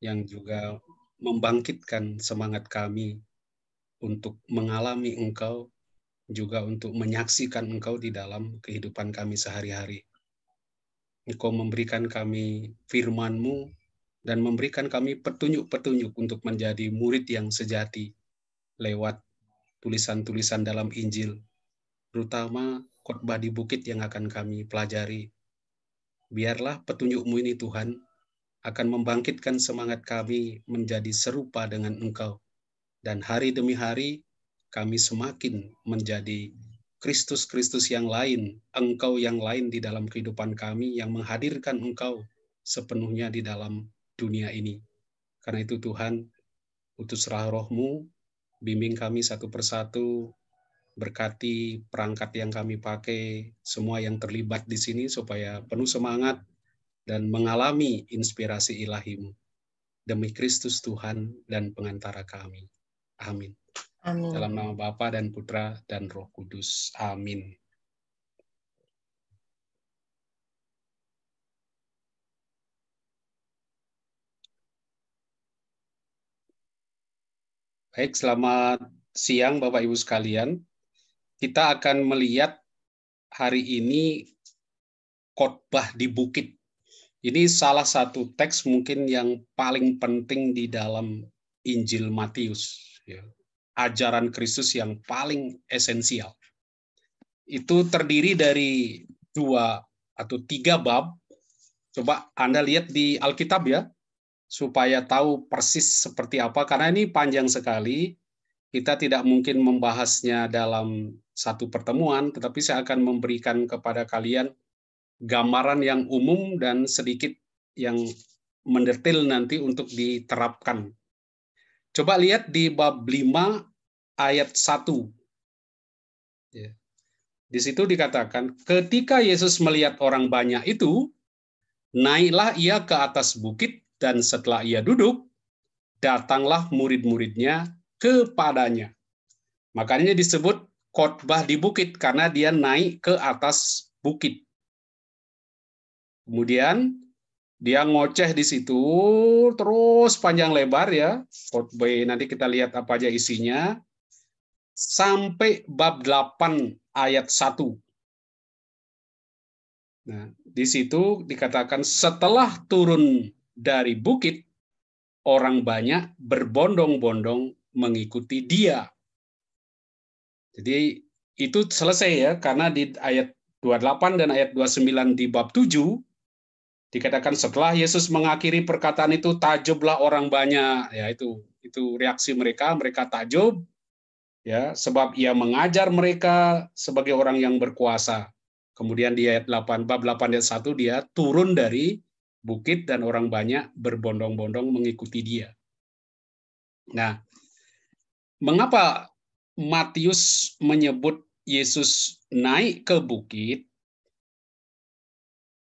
yang juga membangkitkan semangat kami untuk mengalami Engkau, juga untuk menyaksikan Engkau di dalam kehidupan kami sehari-hari. Engkau memberikan kami firman-Mu dan memberikan kami petunjuk-petunjuk untuk menjadi murid yang sejati lewat tulisan-tulisan dalam Injil, terutama khotbah di bukit yang akan kami pelajari. Biarlah petunjuk-Mu ini Tuhan akan membangkitkan semangat kami menjadi serupa dengan Engkau. Dan hari demi hari kami semakin menjadi Kristus-Kristus yang lain, Engkau yang lain di dalam kehidupan kami yang menghadirkan Engkau sepenuhnya di dalam dunia ini. Karena itu Tuhan, utuslah Roh-Mu, bimbing kami satu persatu, berkati perangkat yang kami pakai, semua yang terlibat di sini supaya penuh semangat dan mengalami inspirasi ilahi-Mu. Demi Kristus Tuhan dan pengantara kami. Amin. Amin. Dalam nama Bapa dan Putra dan Roh Kudus. Amin. Baik, selamat siang Bapak Ibu sekalian. Kita akan melihat hari ini khotbah di bukit. Ini salah satu teks mungkin yang paling penting di dalam Injil Matius. Ajaran Kristus yang paling esensial. Itu terdiri dari 2 atau 3 bab. Coba Anda lihat di Alkitab ya, supaya tahu persis seperti apa, karena ini panjang sekali. Kita tidak mungkin membahasnya dalam satu pertemuan, tetapi saya akan memberikan kepada kalian gambaran yang umum dan sedikit yang mendetail nanti untuk diterapkan. Coba lihat di bab 5 ayat 1. Di situ dikatakan, ketika Yesus melihat orang banyak itu, naiklah ia ke atas bukit, dan setelah ia duduk, datanglah murid-muridnya kepadanya. Makanya disebut khotbah di bukit, karena dia naik ke atas bukit. Kemudian dia ngoceh di situ, terus panjang lebar ya. Khotbah nanti kita lihat apa aja isinya. Sampai bab 8 ayat 1. Nah, di situ dikatakan setelah turun dari bukit, orang banyak berbondong-bondong mengikuti dia. Jadi itu selesai ya, karena di ayat 28 dan ayat 29 di bab 7 dikatakan setelah Yesus mengakhiri perkataan itu, takjublah orang banyak. Ya, itu reaksi mereka takjub ya, sebab ia mengajar mereka sebagai orang yang berkuasa. Kemudian di ayat 8 bab 8 ayat 1 dia turun dari bukit dan orang banyak berbondong-bondong mengikuti dia. Nah, mengapa Matius menyebut Yesus naik ke bukit?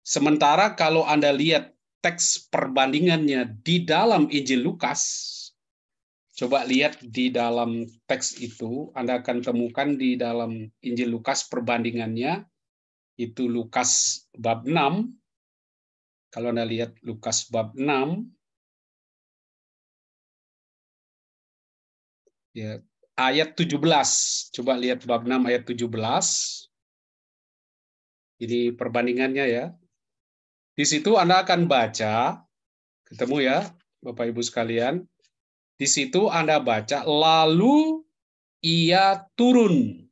Sementara kalau Anda lihat teks perbandingannya di dalam Injil Lukas, coba lihat di dalam teks itu, Anda akan temukan di dalam Injil Lukas perbandingannya, itu Lukas bab 6. Kalau Anda lihat Lukas bab 6, ya, ayat 17. Coba lihat bab 6 ayat 17. Ini perbandingannya ya. Di situ Anda akan baca, ketemu ya Bapak Ibu sekalian, di situ Anda baca, lalu ia turun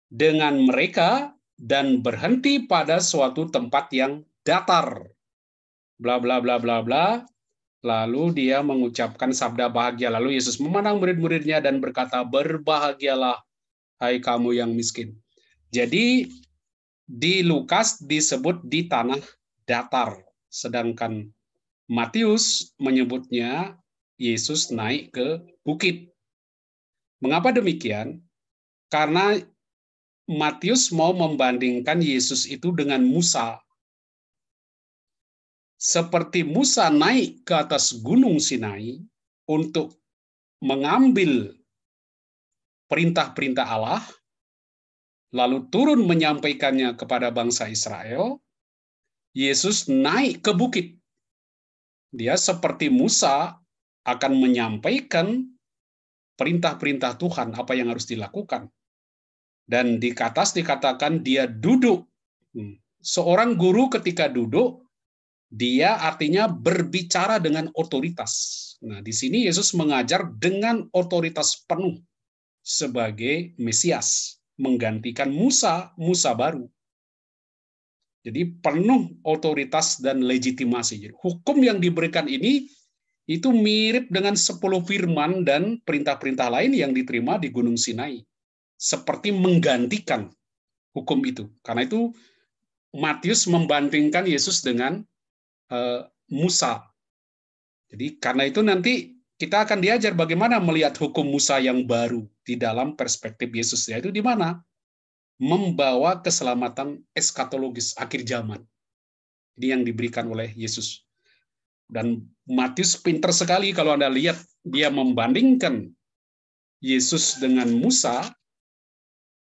dengan mereka dan berhenti pada suatu tempat yang datar. Bla bla bla bla bla. Lalu dia mengucapkan sabda bahagia. Lalu Yesus memandang murid-muridnya dan berkata, berbahagialah hai kamu yang miskin. Jadi di Lukas disebut di tanah datar. Sedangkan Matius menyebutnya Yesus naik ke bukit. Mengapa demikian? Karena Matius mau membandingkan Yesus itu dengan Musa. Seperti Musa naik ke atas gunung Sinai untuk mengambil perintah-perintah Allah, lalu turun menyampaikannya kepada bangsa Israel, Yesus naik ke bukit Dia seperti Musa akan menyampaikan perintah-perintah Tuhan, apa yang harus dilakukan. Dan di atas dikatakan dia duduk. Seorang guru ketika duduk, dia artinya berbicara dengan otoritas. Nah, di sini Yesus mengajar dengan otoritas penuh sebagai Mesias, menggantikan Musa baru. Jadi penuh otoritas dan legitimasi. Jadi, hukum yang diberikan ini itu mirip dengan 10 firman dan perintah-perintah lain yang diterima di Gunung Sinai. Seperti menggantikan hukum itu. Karena itu Matius membandingkan Yesus dengan Musa. Jadi karena itu nanti kita akan diajar bagaimana melihat hukum Musa yang baru di dalam perspektif Yesus. Yaitu di mana? Membawa keselamatan eskatologis akhir zaman. Ini yang diberikan oleh Yesus. Dan Matius pintar sekali kalau Anda lihat, dia membandingkan Yesus dengan Musa.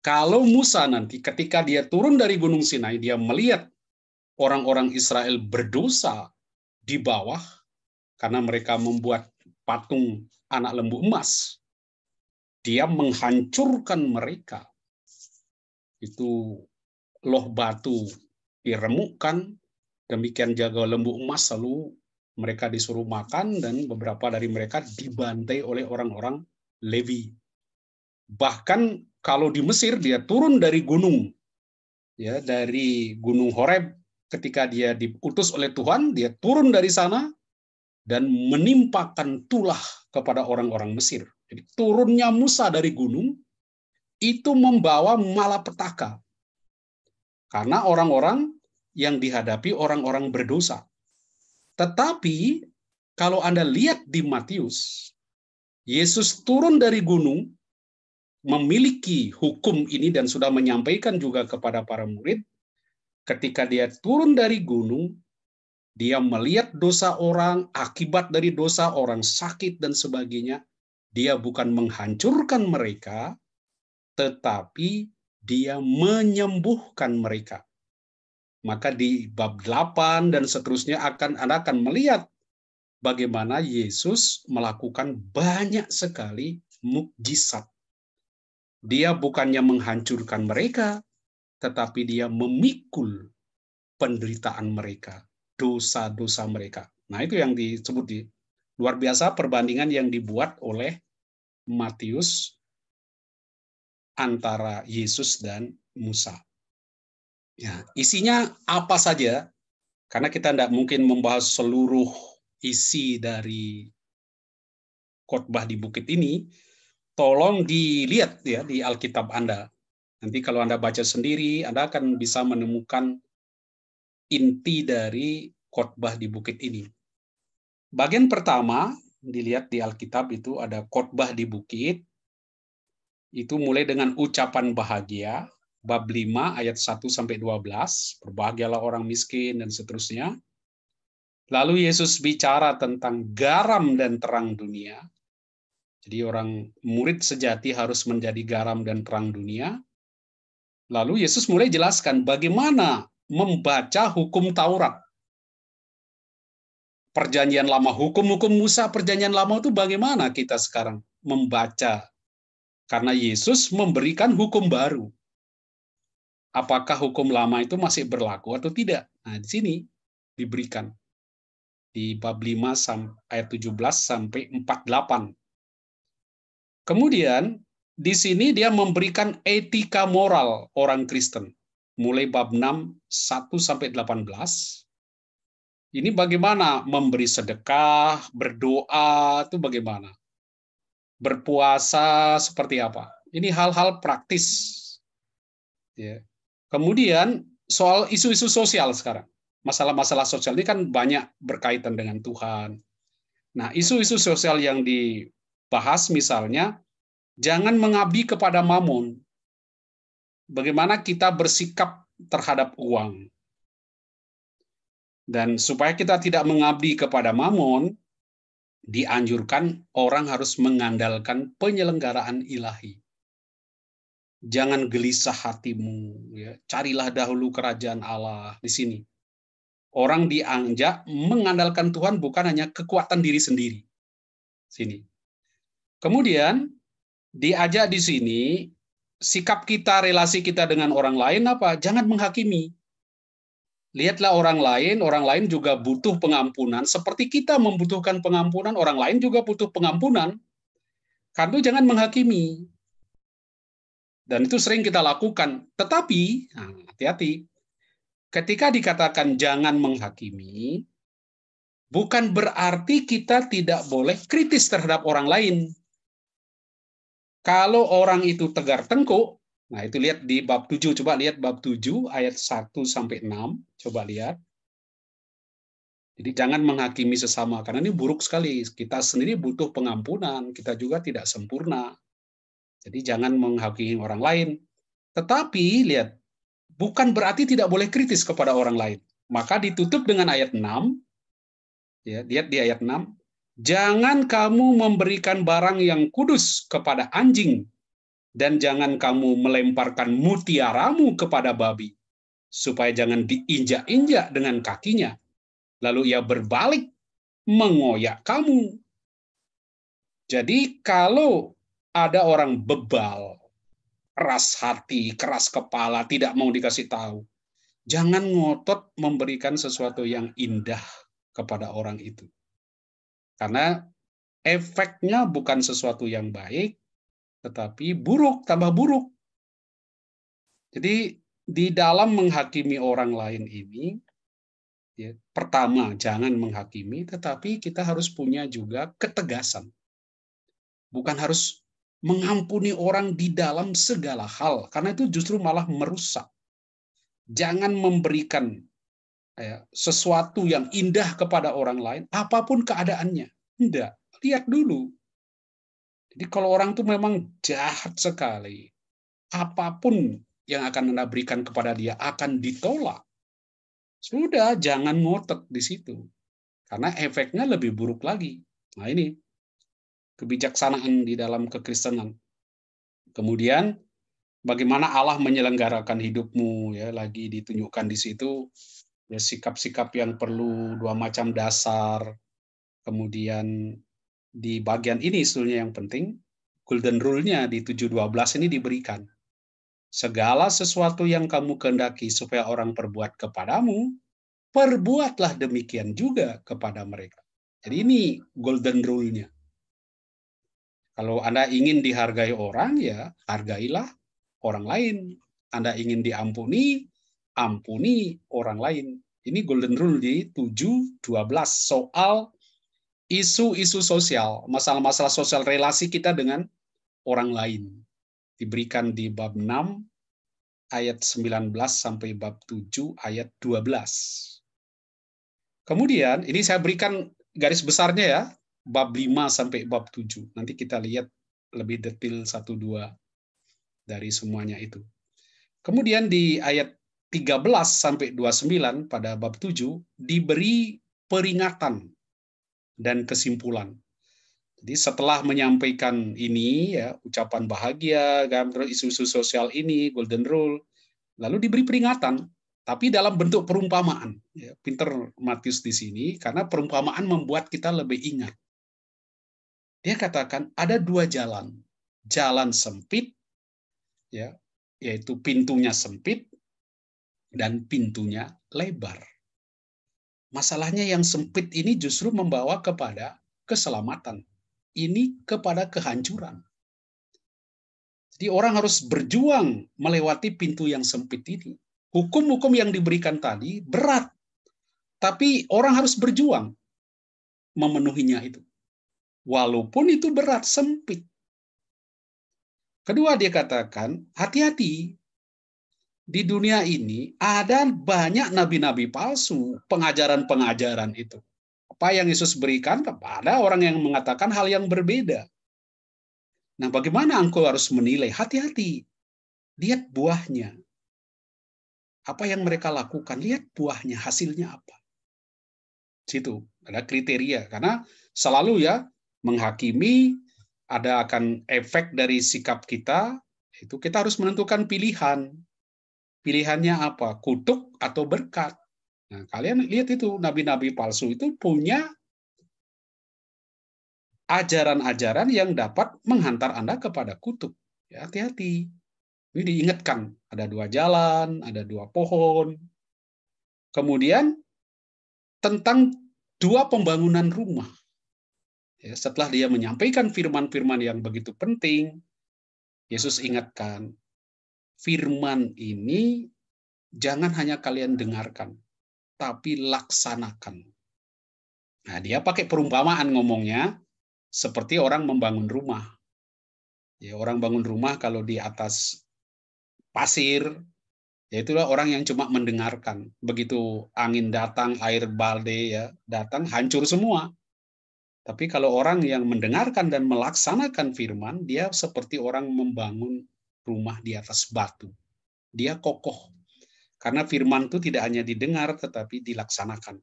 Kalau Musa nanti ketika dia turun dari Gunung Sinai, dia melihat orang-orang Israel berdosa di bawah, karena mereka membuat patung anak lembu emas. Dia menghancurkan mereka. Itu loh batu diremukkan, demikian jaga lembu emas, lalu mereka disuruh makan, dan beberapa dari mereka dibantai oleh orang-orang Lewi. Bahkan kalau di Mesir, dia turun dari gunung, ya, dari Gunung Horeb, ketika dia diutus oleh Tuhan, dia turun dari sana dan menimpakan tulah kepada orang-orang Mesir. Jadi turunnya Musa dari gunung itu membawa malapetaka. Karena orang-orang yang dihadapi orang-orang berdosa. Tetapi kalau Anda lihat di Matius, Yesus turun dari gunung, memiliki hukum ini dan sudah menyampaikan juga kepada para murid. Ketika dia turun dari gunung, dia melihat dosa orang, akibat dari dosa orang, sakit dan sebagainya. Dia bukan menghancurkan mereka, tetapi dia menyembuhkan mereka. Maka di bab 8 dan seterusnya Anda akan melihat bagaimana Yesus melakukan banyak sekali mukjizat. Dia bukannya menghancurkan mereka, tetapi dia memikul penderitaan mereka, dosa-dosa mereka. Nah, itu yang disebut di luar biasa perbandingan yang dibuat oleh Matius antara Yesus dan Musa. Ya, isinya apa saja? Karena kita tidak mungkin membahas seluruh isi dari khotbah di bukit ini. Tolong dilihat ya di Alkitab Anda. Nanti kalau Anda baca sendiri, Anda akan bisa menemukan inti dari khotbah di bukit ini. Bagian pertama, dilihat di Alkitab itu ada khotbah di bukit. Itu mulai dengan ucapan bahagia, bab 5 ayat 1 sampai 12, berbahagialah orang miskin dan seterusnya. Lalu Yesus bicara tentang garam dan terang dunia. Jadi orang murid sejati harus menjadi garam dan terang dunia. Lalu Yesus mulai jelaskan bagaimana membaca hukum Taurat. Perjanjian lama, hukum-hukum Musa perjanjian lama itu bagaimana kita sekarang membaca. Karena Yesus memberikan hukum baru. Apakah hukum lama itu masih berlaku atau tidak? Nah, di sini diberikan. Di bab 5 ayat 17 sampai 48. Kemudian di sini dia memberikan etika moral orang Kristen. Mulai bab 6 1 sampai 18. Ini bagaimana memberi sedekah, berdoa itu bagaimana? Berpuasa seperti apa? Ini hal-hal praktis. Ya. Kemudian soal isu-isu sosial sekarang. Masalah-masalah sosial ini kan banyak berkaitan dengan Tuhan. Nah, isu-isu sosial yang dibahas misalnya, jangan mengabdi kepada mamon. Bagaimana kita bersikap terhadap uang. Dan supaya kita tidak mengabdi kepada mamon, dianjurkan orang harus mengandalkan penyelenggaraan ilahi. Jangan gelisah hatimu, ya. Carilah dahulu kerajaan Allah di sini. Orang diajak mengandalkan Tuhan bukan hanya kekuatan diri sendiri. Sini. Kemudian diajak di sini sikap kita, relasi kita dengan orang lain apa? Jangan menghakimi. Lihatlah orang lain juga butuh pengampunan. Seperti kita membutuhkan pengampunan, orang lain juga butuh pengampunan. Karena jangan menghakimi. Dan itu sering kita lakukan. Tetapi, hati-hati, ketika dikatakan jangan menghakimi, bukan berarti kita tidak boleh kritis terhadap orang lain. Kalau orang itu tegar tengkuk, nah itu lihat di bab 7, coba lihat bab 7 ayat 1-6, coba lihat. Jadi jangan menghakimi sesama, karena ini buruk sekali. Kita sendiri butuh pengampunan, kita juga tidak sempurna. Jadi jangan menghakimi orang lain. Tetapi lihat, bukan berarti tidak boleh kritis kepada orang lain. Maka ditutup dengan ayat 6, ya, lihat di ayat 6, jangan kamu memberikan barang yang kudus kepada anjing, dan jangan kamu melemparkan mutiaramu kepada babi, supaya jangan diinjak-injak dengan kakinya, lalu ia berbalik mengoyak kamu. Jadi kalau ada orang bebal, keras hati, keras kepala, tidak mau dikasih tahu, jangan ngotot memberikan sesuatu yang indah kepada orang itu. Karena efeknya bukan sesuatu yang baik, tetapi buruk, tambah buruk. Jadi di dalam menghakimi orang lain ini, ya, pertama, jangan menghakimi, tetapi kita harus punya juga ketegasan. Bukan harus mengampuni orang di dalam segala hal, karena itu justru malah merusak. Jangan memberikan sesuatu yang indah kepada orang lain, apapun keadaannya. Tidak, lihat dulu. Jadi kalau orang itu memang jahat sekali, apapun yang akan Anda berikan kepada dia akan ditolak. Sudah, jangan ngotot di situ. Karena efeknya lebih buruk lagi. Nah ini, kebijaksanaan di dalam kekristenan. Kemudian, bagaimana Allah menyelenggarakan hidupmu, ya, lagi ditunjukkan di situ, ya, sikap-sikap yang perlu 2 macam dasar. Kemudian, di bagian ini sebetulnya yang penting, golden rule-nya di 7:12 ini diberikan. Segala sesuatu yang kamu kehendaki supaya orang perbuat kepadamu, perbuatlah demikian juga kepada mereka. Jadi ini golden rule-nya. Kalau Anda ingin dihargai orang, ya hargailah orang lain. Anda ingin diampuni, ampuni orang lain. Ini golden rule di 7:12 soal isu-isu sosial, masalah-masalah sosial relasi kita dengan orang lain. Diberikan di bab 6 ayat 19 sampai bab 7 ayat 12. Kemudian, ini saya berikan garis besarnya ya, bab 5 sampai bab 7. Nanti kita lihat lebih detail 1-2 dari semuanya itu. Kemudian di ayat 13 sampai 29 pada bab 7 diberi peringatan dan kesimpulan. Jadi setelah menyampaikan ini, ya, ucapan bahagia, isu-isu sosial ini, golden rule, lalu diberi peringatan, tapi dalam bentuk perumpamaan. Ya, pinter Matius di sini, karena perumpamaan membuat kita lebih ingat. Dia katakan ada 2 jalan. Jalan sempit, ya, yaitu pintunya sempit, dan pintunya lebar. Masalahnya yang sempit ini justru membawa kepada keselamatan. Ini kepada kehancuran. Jadi orang harus berjuang melewati pintu yang sempit ini. Hukum-hukum yang diberikan tadi berat, tapi orang harus berjuang memenuhinya itu. Walaupun itu berat, sempit. Kedua, dia katakan, hati-hati. Di dunia ini ada banyak nabi-nabi palsu, pengajaran-pengajaran itu. Apa yang Yesus berikan kepada orang yang mengatakan hal yang berbeda. Nah, bagaimana engkau harus menilai? Hati-hati. Lihat buahnya. Apa yang mereka lakukan? Lihat buahnya, hasilnya apa. Situ ada kriteria. Karena selalu ya, menghakimi, ada akan efek dari sikap kita, itu kita harus menentukan pilihan. Pilihannya apa? Kutuk atau berkat. Nah, kalian lihat itu, nabi-nabi palsu itu punya ajaran-ajaran yang dapat menghantar Anda kepada kutub. Ya, hati-hati. Ini diingatkan, ada 2 jalan, ada 2 pohon. Kemudian tentang 2 pembangunan rumah. Ya, setelah dia menyampaikan firman-firman yang begitu penting, Yesus ingatkan, firman ini jangan hanya kalian dengarkan, tapi laksanakan. Nah, dia pakai perumpamaan ngomongnya, seperti orang membangun rumah. Ya, orang bangun rumah kalau di atas pasir, ya itulah orang yang cuma mendengarkan. Begitu angin datang, air balde ya datang, hancur semua. Tapi kalau orang yang mendengarkan dan melaksanakan firman, dia seperti orang membangun rumah di atas batu. Dia kokoh. Karena firman itu tidak hanya didengar, tetapi dilaksanakan.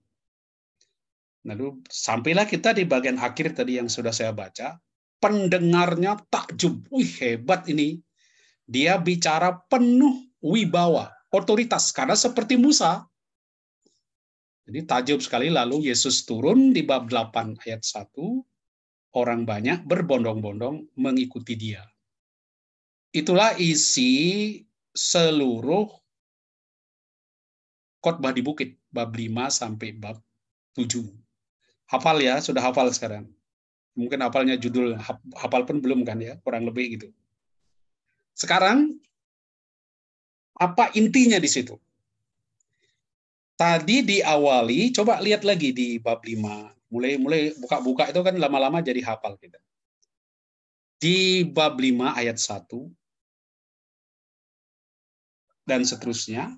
Lalu sampailah kita di bagian akhir tadi yang sudah saya baca. Pendengarnya takjub. Wih, hebat ini. Dia bicara penuh wibawa, otoritas. Karena seperti Musa. Jadi takjub sekali. Lalu Yesus turun di bab 8 ayat 1. Orang banyak berbondong-bondong mengikuti dia. Itulah isi seluruh khotbah di bukit. Bab 5 sampai bab 7. Hafal ya, sudah hafal sekarang. Mungkin hafalnya judul, hafal pun belum kan ya, kurang lebih gitu. Sekarang, apa intinya di situ? Tadi diawali, coba lihat lagi di bab 5. Mulai buka-buka itu kan lama-lama jadi hafal kita. Di bab 5 ayat 1 dan seterusnya,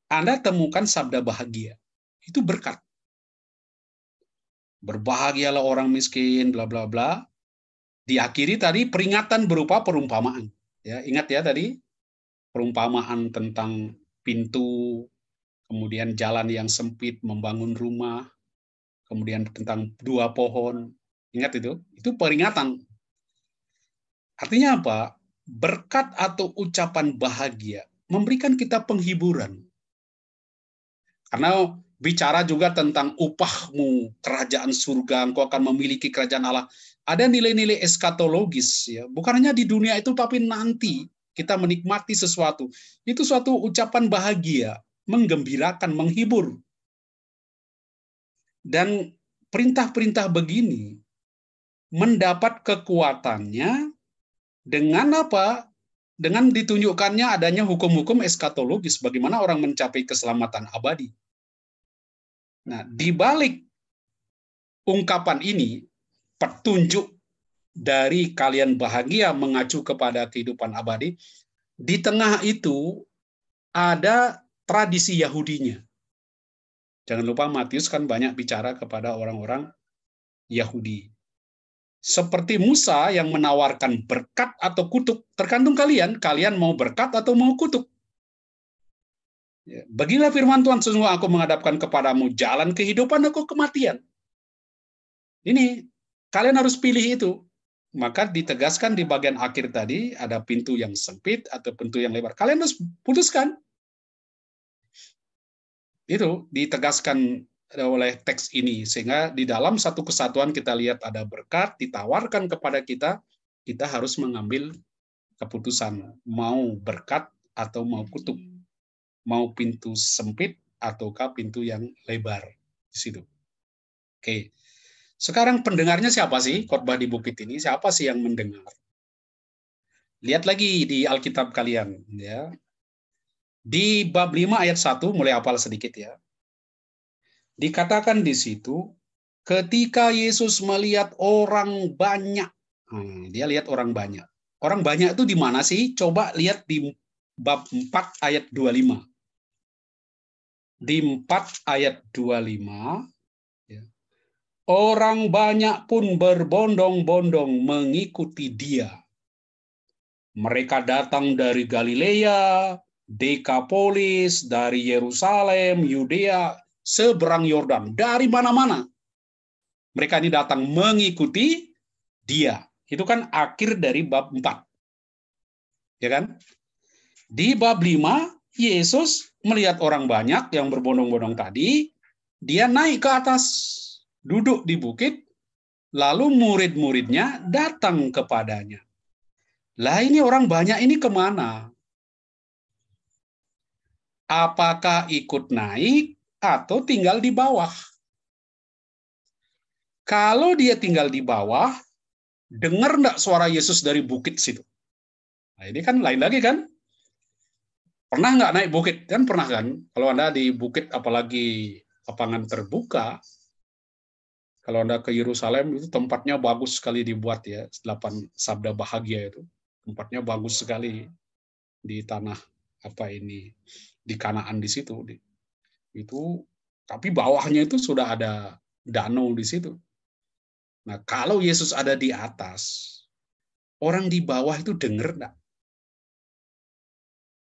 Anda temukan sabda bahagia. Itu berkat. Berbahagialah orang miskin, bla bla bla. Diakhiri tadi peringatan berupa perumpamaan. Ya, ingat ya tadi perumpamaan tentang pintu, kemudian jalan yang sempit membangun rumah, kemudian tentang 2 pohon. Ingat itu? Itu peringatan. Artinya apa? Berkat atau ucapan bahagia memberikan kita penghiburan. Karena bicara juga tentang upahmu, kerajaan surga, engkau akan memiliki kerajaan Allah. Ada nilai-nilai eskatologis, ya. Bukan hanya di dunia itu, tapi nanti kita menikmati sesuatu. Itu suatu ucapan bahagia, menggembirakan, menghibur. Dan perintah-perintah begini mendapat kekuatannya dengan apa? Dengan ditunjukkannya adanya hukum-hukum eskatologis, bagaimana orang mencapai keselamatan abadi. Nah, di balik ungkapan ini, petunjuk dari kalian bahagia mengacu kepada kehidupan abadi, di tengah itu ada tradisi Yahudinya. Jangan lupa Matius kan banyak bicara kepada orang-orang Yahudi. Seperti Musa yang menawarkan berkat atau kutuk, tergantung kalian mau berkat atau mau kutuk. Beginilah firman Tuhan, sesungguhnya aku menghadapkan kepadamu jalan kehidupan atau kematian. Ini, kalian harus pilih itu. Maka ditegaskan di bagian akhir tadi, ada pintu yang sempit atau pintu yang lebar. Kalian harus putuskan. Itu ditegaskan oleh teks ini. Sehingga di dalam satu kesatuan kita lihat ada berkat, ditawarkan kepada kita, kita harus mengambil keputusan. Mau berkat atau mau kutuk. Mau pintu sempit ataukah pintu yang lebar di situ. Oke. Sekarang pendengarnya siapa sih? Khotbah di bukit ini siapa sih yang mendengar? Lihat lagi di Alkitab kalian ya. Di bab 5 ayat 1 mulai hafal sedikit ya. Dikatakan di situ ketika Yesus melihat orang banyak. Dia lihat orang banyak. Orang banyak itu di mana sih? Coba lihat di bab 4 ayat 25. Di 4 ayat 25, ya. Orang banyak pun berbondong-bondong mengikuti dia. Mereka datang dari Galilea, Dekapolis, dari Yerusalem, Yudea, seberang Yordan, dari mana-mana. Mereka ini datang mengikuti dia. Itu kan akhir dari bab 4. Ya kan? Di bab 5, Yesus melihat orang banyak yang berbondong-bondong tadi, dia naik ke atas, duduk di bukit, lalu murid-muridnya datang kepadanya. Lah ini orang banyak ini kemana? Apakah ikut naik atau tinggal di bawah? Kalau dia tinggal di bawah, dengar enggak suara Yesus dari bukit situ? Nah, ini kan lain lagi kan? Pernah nggak naik bukit? Kan pernah kan? Kalau Anda di bukit, apalagi lapangan terbuka, kalau Anda ke Yerusalem, itu tempatnya bagus sekali dibuat ya, 8 sabda bahagia itu. Tempatnya bagus sekali di tanah apa ini, di Kanaan di situ. Itu, tapi bawahnya itu sudah ada danau di situ. Nah, kalau Yesus ada di atas, orang di bawah itu dengar enggak?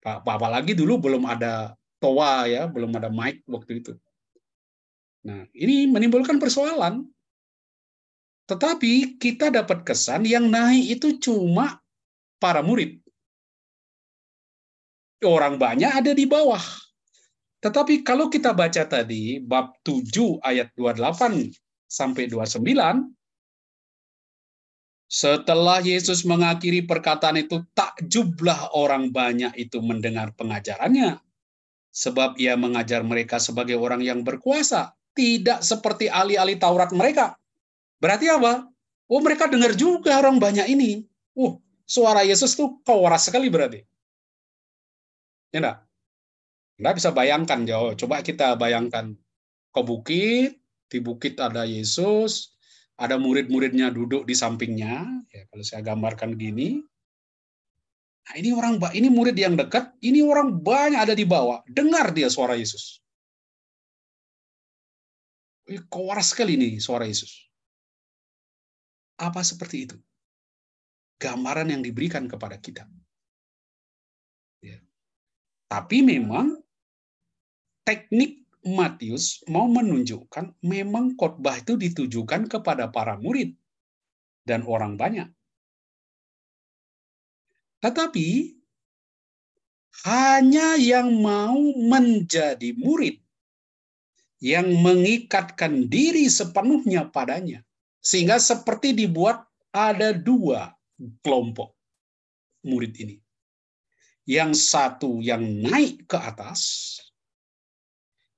Apalagi dulu belum ada toa ya, belum ada mic waktu itu. Nah, ini menimbulkan persoalan. Tetapi kita dapat kesan yang naik itu cuma para murid. Orang banyak ada di bawah. Tetapi kalau kita baca tadi, bab 7 ayat 28 sampai 29, setelah Yesus mengakhiri perkataan itu, takjublah orang banyak itu mendengar pengajarannya. Sebab ia mengajar mereka sebagai orang yang berkuasa, tidak seperti ahli-ahli Taurat mereka. Berarti apa? Oh, mereka dengar juga orang banyak ini. Suara Yesus tuh keras sekali berarti. Ya enggak? Enggak bisa bayangkan, jauh. Coba kita bayangkan ke bukit, di bukit ada Yesus, ada murid-muridnya duduk di sampingnya. Ya, kalau saya gambarkan gini, nah ini murid yang dekat, ini orang banyak ada di bawah. Dengar dia suara Yesus. Keras sekali nih suara Yesus. Apa seperti itu? Gambaran yang diberikan kepada kita. Ya. Tapi memang teknik Matius mau menunjukkan memang khotbah itu ditujukan kepada para murid dan orang banyak. Tetapi hanya yang mau menjadi murid, yang mengikatkan diri sepenuhnya padanya. Sehingga seperti dibuat ada 2 kelompok murid ini. Yang satu yang naik ke atas,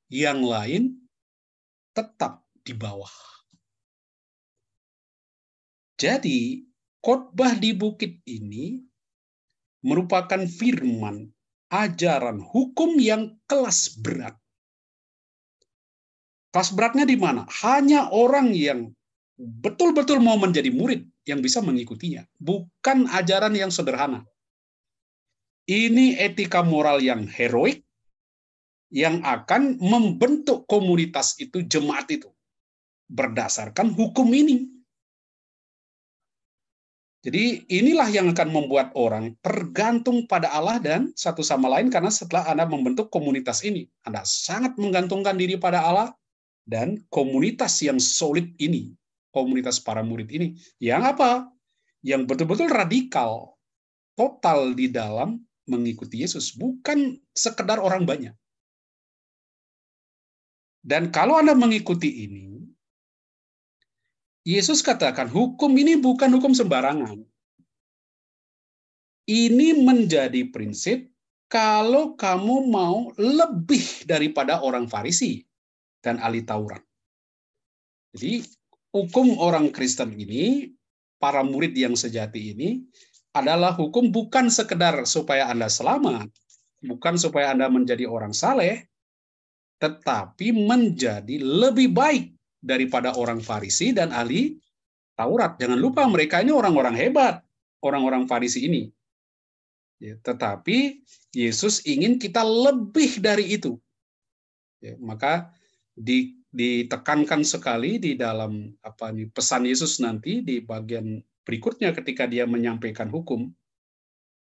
yang lain tetap di bawah. Jadi, khotbah di bukit ini merupakan firman, ajaran, hukum yang kelas berat. Kelas beratnya di mana? Hanya orang yang betul-betul mau menjadi murid yang bisa mengikutinya. Bukan ajaran yang sederhana. Ini etika moral yang heroik, yang akan membentuk komunitas itu, jemaat itu, berdasarkan hukum ini. Jadi inilah yang akan membuat orang tergantung pada Allah dan satu sama lain, karena setelah Anda membentuk komunitas ini, Anda sangat menggantungkan diri pada Allah, dan komunitas yang solid ini, komunitas para murid ini, yang apa? Yang betul-betul radikal, total di dalam mengikuti Yesus, bukan sekedar orang banyak. Dan kalau Anda mengikuti ini, Yesus katakan hukum ini bukan hukum sembarangan. Ini menjadi prinsip kalau kamu mau lebih daripada orang Farisi dan ahli Taurat. Jadi hukum orang Kristen ini, para murid yang sejati ini, adalah hukum bukan sekedar supaya Anda selamat, bukan supaya Anda menjadi orang saleh, tetapi menjadi lebih baik daripada orang Farisi dan ahli Taurat. Jangan lupa mereka ini orang-orang hebat, orang-orang Farisi ini. Ya, tetapi Yesus ingin kita lebih dari itu. Ya, maka ditekankan sekali di dalam pesan Yesus nanti di bagian berikutnya ketika dia menyampaikan hukum.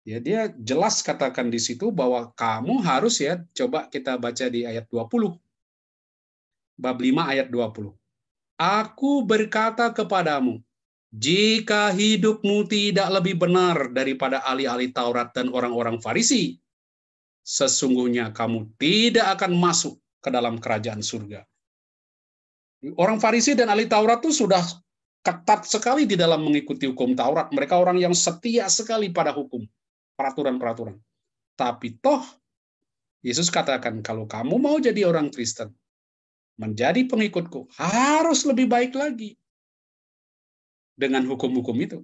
Ya, dia jelas katakan di situ bahwa kamu harus, ya, coba kita baca di ayat 20. Bab 5 ayat 20. Aku berkata kepadamu, jika hidupmu tidak lebih benar daripada ahli-ahli Taurat dan orang-orang Farisi, sesungguhnya kamu tidak akan masuk ke dalam kerajaan surga. Orang Farisi dan ahli Taurat itu sudah ketat sekali di dalam mengikuti hukum Taurat. Mereka orang yang setia sekali pada hukum, peraturan-peraturan. Tapi toh, Yesus katakan, kalau kamu mau jadi orang Kristen, menjadi pengikutku, harus lebih baik lagi dengan hukum-hukum itu.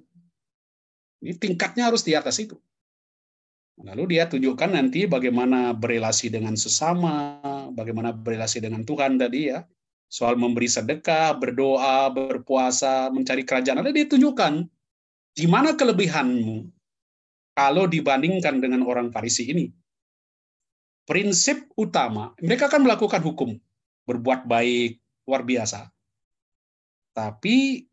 Ini tingkatnya harus di atas itu. Lalu dia tunjukkan nanti bagaimana berelasi dengan sesama, bagaimana berelasi dengan Tuhan tadi ya. Soal memberi sedekah, berdoa, berpuasa, mencari kerajaan Allah, dia tunjukkan di mana kelebihanmu kalau dibandingkan dengan orang Farisi ini. Prinsip utama, mereka akan melakukan hukum, berbuat baik, luar biasa. Tapi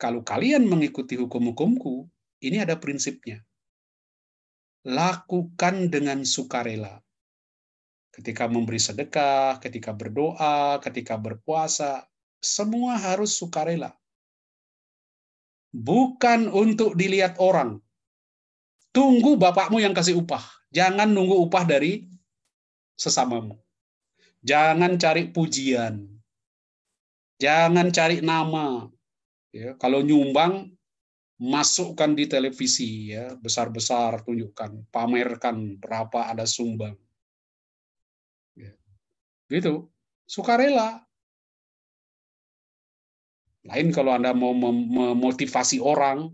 kalau kalian mengikuti hukum-hukumku, ini ada prinsipnya. Lakukan dengan sukarela. Ketika memberi sedekah, ketika berdoa, ketika berpuasa, semua harus sukarela. Bukan untuk dilihat orang. Tunggu bapakmu yang kasih upah. Jangan nunggu upah dari sesamamu. Jangan cari pujian. Jangan cari nama. Ya, kalau nyumbang, masukkan di televisi, ya, besar-besar, tunjukkan, pamerkan berapa ada sumbang. Ya. Gitu, sukarela. Lain kalau Anda mau memotivasi orang,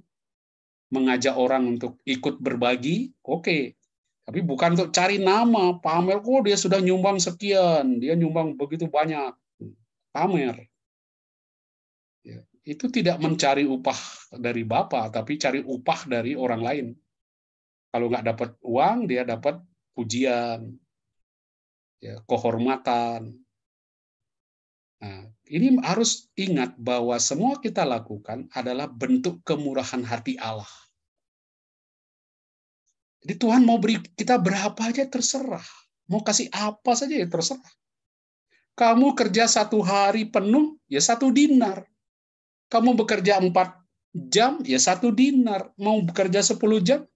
mengajak orang untuk ikut berbagi, oke. Tapi bukan untuk cari nama, pamer, oh dia sudah nyumbang sekian, dia nyumbang begitu banyak. Pamer. Ya. Itu tidak mencari upah dari Bapa, tapi cari upah dari orang lain. Kalau nggak dapat uang, dia dapat pujian, ya, kehormatan. Nah, ini harus ingat bahwa semua kita lakukan adalah bentuk kemurahan hati Allah. Jadi Tuhan mau beri kita berapa aja terserah. Mau kasih apa saja ya terserah. Kamu kerja 1 hari penuh, ya 1 dinar. Kamu bekerja 4 jam, ya 1 dinar. Mau bekerja 10 jam,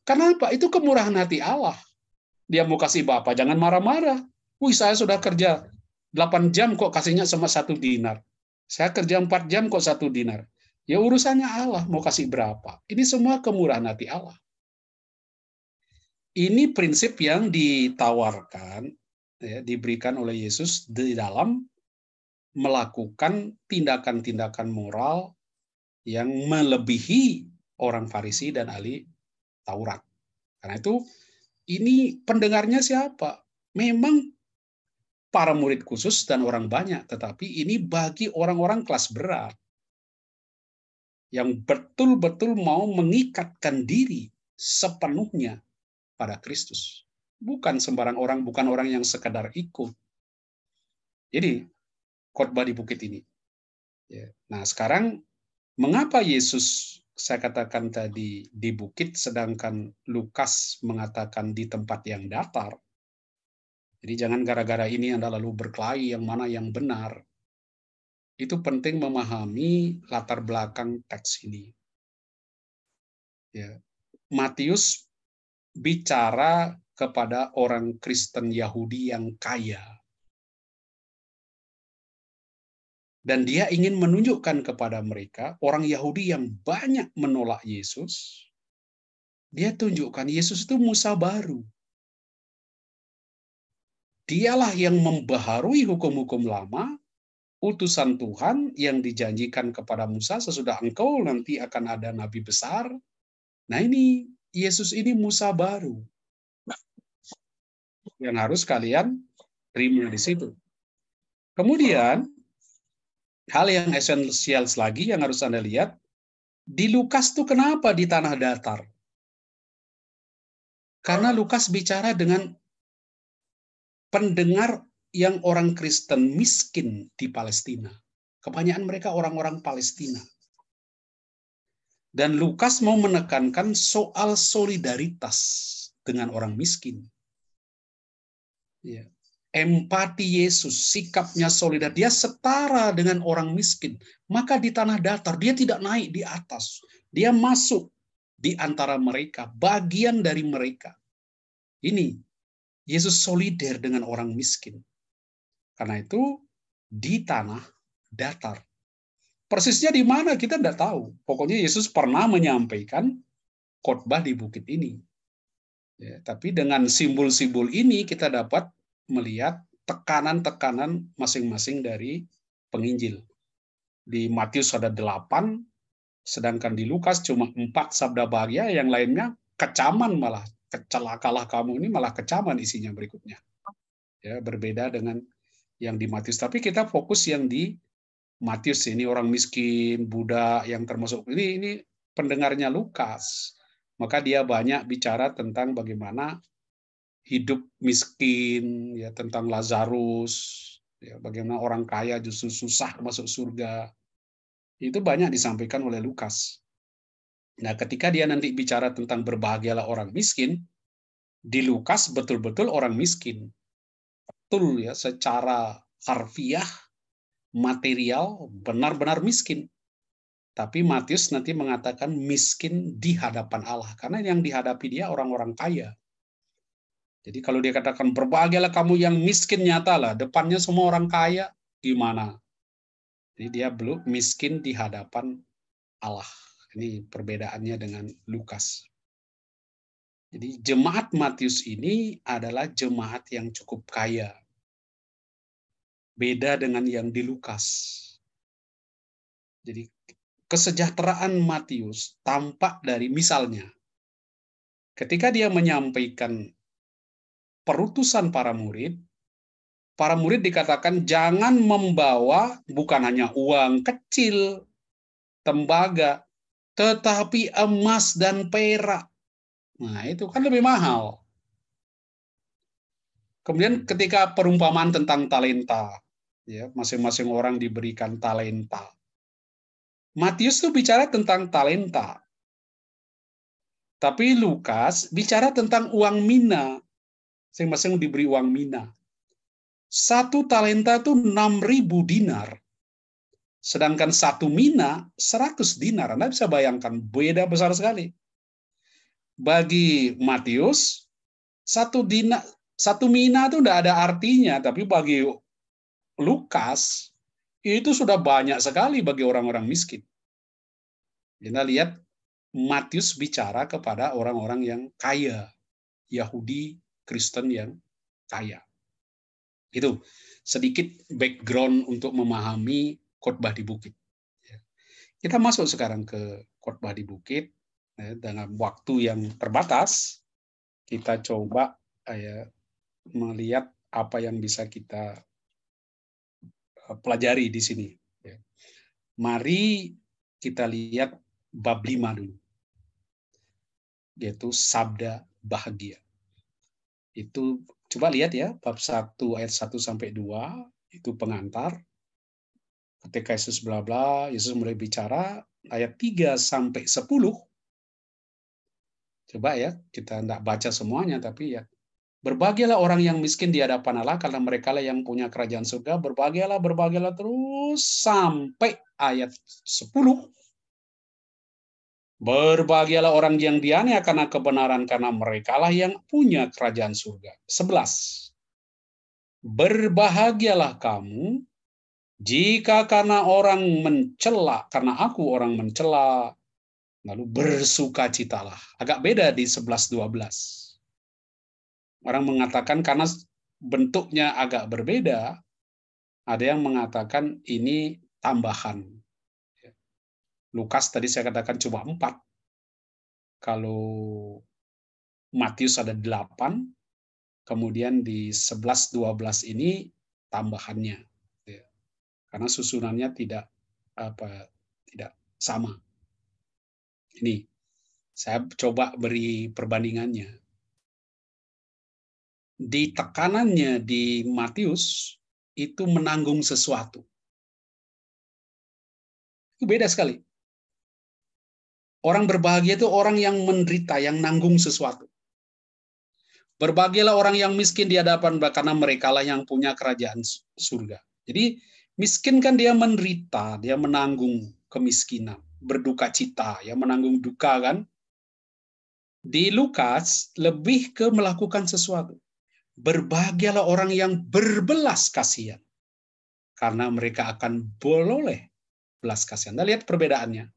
karena apa? Itu kemurahan hati Allah. Dia mau kasih Bapak, jangan marah-marah. Wih, saya sudah kerja 8 jam kok kasihnya sama 1 dinar. Saya kerja 4 jam kok 1 dinar. Ya urusannya Allah, mau kasih berapa. Ini semua kemurahan hati Allah. Ini prinsip yang ditawarkan, ya, diberikan oleh Yesus di dalam melakukan tindakan-tindakan moral yang melebihi orang Farisi dan ahli Taurat. Karena itu, ini pendengarnya siapa? Memang para murid khusus dan orang banyak, tetapi ini bagi orang-orang kelas berat yang betul-betul mau mengikatkan diri sepenuhnya pada Kristus. Bukan sembarang orang, bukan orang yang sekadar ikut. Jadi, khotbah di bukit ini. Nah, sekarang, mengapa Yesus, saya katakan tadi, di bukit, sedangkan Lukas mengatakan di tempat yang datar? Jadi, jangan gara-gara ini Anda lalu berkelahi yang mana yang benar. Itu penting memahami latar belakang teks ini. Ya. Matius bicara kepada orang Kristen Yahudi yang kaya. Dan dia ingin menunjukkan kepada mereka, orang Yahudi yang banyak menolak Yesus, dia tunjukkan Yesus itu Musa baru. Dialah yang membaharui hukum-hukum lama, utusan Tuhan yang dijanjikan kepada Musa, sesudah engkau nanti akan ada nabi besar. Nah ini, Yesus ini Musa baru. Yang harus kalian terima di situ. Kemudian, hal yang esensial lagi yang harus Anda lihat, di Lukas tuh kenapa di tanah datar? Karena Lukas bicara dengan pendengar yang orang Kristen miskin di Palestina. Kebanyakan mereka orang-orang Palestina. Dan Lukas mau menekankan soal solidaritas dengan orang miskin. Ya. Empati Yesus, sikapnya solidar, dia setara dengan orang miskin. Maka di tanah datar, dia tidak naik di atas. Dia masuk di antara mereka, bagian dari mereka. Ini Yesus solider dengan orang miskin. Karena itu di tanah datar. Persisnya di mana kita tidak tahu. Pokoknya Yesus pernah menyampaikan khotbah di bukit ini. Ya, tapi dengan simbol-simbol ini kita dapat melihat tekanan-tekanan masing-masing dari penginjil. Di Matius ada 8, sedangkan di Lukas cuma 4 sabda bahagia, yang lainnya kecaman malah. Celakalah kamu, ini malah kecaman isinya berikutnya. Ya, berbeda dengan yang di Matius. Tapi kita fokus yang di Matius, ini orang miskin, budak yang termasuk ini pendengarnya Lukas. Maka dia banyak bicara tentang bagaimana hidup miskin, ya, tentang Lazarus, ya, bagaimana orang kaya justru susah masuk surga. Itu banyak disampaikan oleh Lukas. Nah, ketika dia nanti bicara tentang berbahagialah orang miskin, di Lukas betul-betul orang miskin. Betul ya, secara harfiah, material, benar-benar miskin. Tapi Matius nanti mengatakan miskin di hadapan Allah. Karena yang dihadapi dia orang-orang kaya. Jadi kalau dia katakan berbahagialah kamu yang miskin nyatalah, depannya semua orang kaya, gimana? Jadi dia belum miskin di hadapan Allah. Ini perbedaannya dengan Lukas. Jadi jemaat Matius ini adalah jemaat yang cukup kaya. Beda dengan yang di Lukas. Jadi kesejahteraan Matius tampak dari misalnya ketika dia menyampaikan perutusan para murid dikatakan jangan membawa bukan hanya uang kecil, tembaga, tetapi emas dan perak. Nah, itu kan lebih mahal. Kemudian ketika perumpamaan tentang talenta, ya, masing-masing orang diberikan talenta. Matius tuh bicara tentang talenta. Tapi Lukas bicara tentang uang mina. Masing-masing diberi uang mina. 1 talenta itu 6.000 dinar. Sedangkan 1 mina 100 dinar. Anda bisa bayangkan, beda besar sekali. Bagi Matius, 1 mina itu tidak ada artinya. Tapi bagi Lukas, itu sudah banyak sekali bagi orang-orang miskin. Kita lihat Matius bicara kepada orang-orang yang kaya, Yahudi, Kristen yang kaya. Itu sedikit background untuk memahami khotbah di bukit. Kita masuk sekarang ke khotbah di bukit dengan waktu yang terbatas. Kita coba melihat apa yang bisa kita pelajari di sini. Mari kita lihat bab 5 dulu, yaitu sabda bahagia. Itu coba lihat ya, bab 1 ayat 1 sampai 2 itu pengantar. Ketika Yesus bla bla, Yesus mulai bicara ayat 3 sampai 10. Coba ya, kita enggak baca semuanya tapi ya. Berbahagialah orang yang miskin di hadapan Allah karena merekalah yang punya kerajaan surga. Berbahagialah terus sampai ayat 10. Berbahagialah orang yang dianiaya karena kebenaran karena merekalah yang punya kerajaan surga. 11. Berbahagialah kamu jika karena orang mencela, karena aku orang mencela, lalu bersukacitalah. Agak beda di 11-12. Orang mengatakan karena bentuknya agak berbeda, ada yang mengatakan ini tambahan. Lukas tadi saya katakan cuma 4. Kalau Matius ada 8, kemudian di 11-12 ini tambahannya. Karena susunannya tidak sama. Ini saya coba beri perbandingannya. Di tekanannya di Matius itu menanggung sesuatu. Itu beda sekali. Orang berbahagia itu orang yang menderita, yang nanggung sesuatu. Berbahagialah orang yang miskin di hadapan karena merekalah yang punya kerajaan surga. Jadi miskin kan dia menderita, dia menanggung kemiskinan, berduka cita, ya menanggung duka kan. Di Lukas lebih ke melakukan sesuatu. Berbahagialah orang yang berbelas kasihan, karena mereka akan beroleh belas kasihan. Anda lihat perbedaannya.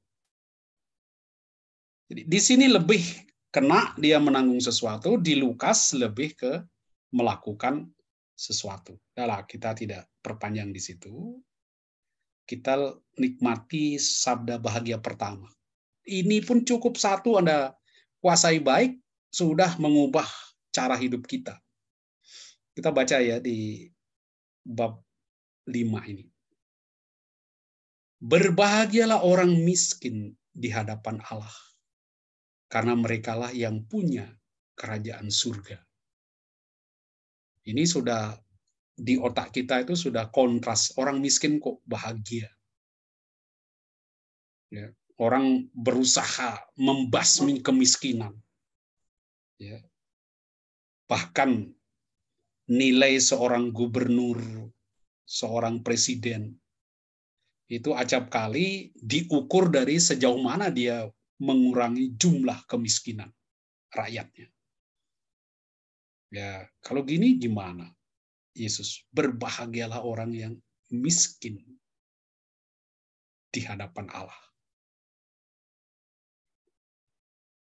Jadi, di sini lebih kena dia menanggung sesuatu, di Lukas lebih ke melakukan sesuatu. Nah, kita tidak perpanjang di situ. Kita nikmati sabda bahagia pertama. Ini pun cukup satu Anda kuasai baik, sudah mengubah cara hidup kita. Kita baca ya di bab 5 ini. Berbahagialah orang miskin di hadapan Allah, karena merekalah yang punya kerajaan surga. Ini sudah di otak kita itu sudah kontras, orang miskin kok bahagia. Ya, orang berusaha membasmi kemiskinan. Ya. Bahkan nilai seorang gubernur, seorang presiden, itu acap kali diukur dari sejauh mana dia mengurangi jumlah kemiskinan rakyatnya. Ya, kalau gini gimana? Yesus, berbahagialah orang yang miskin di hadapan Allah.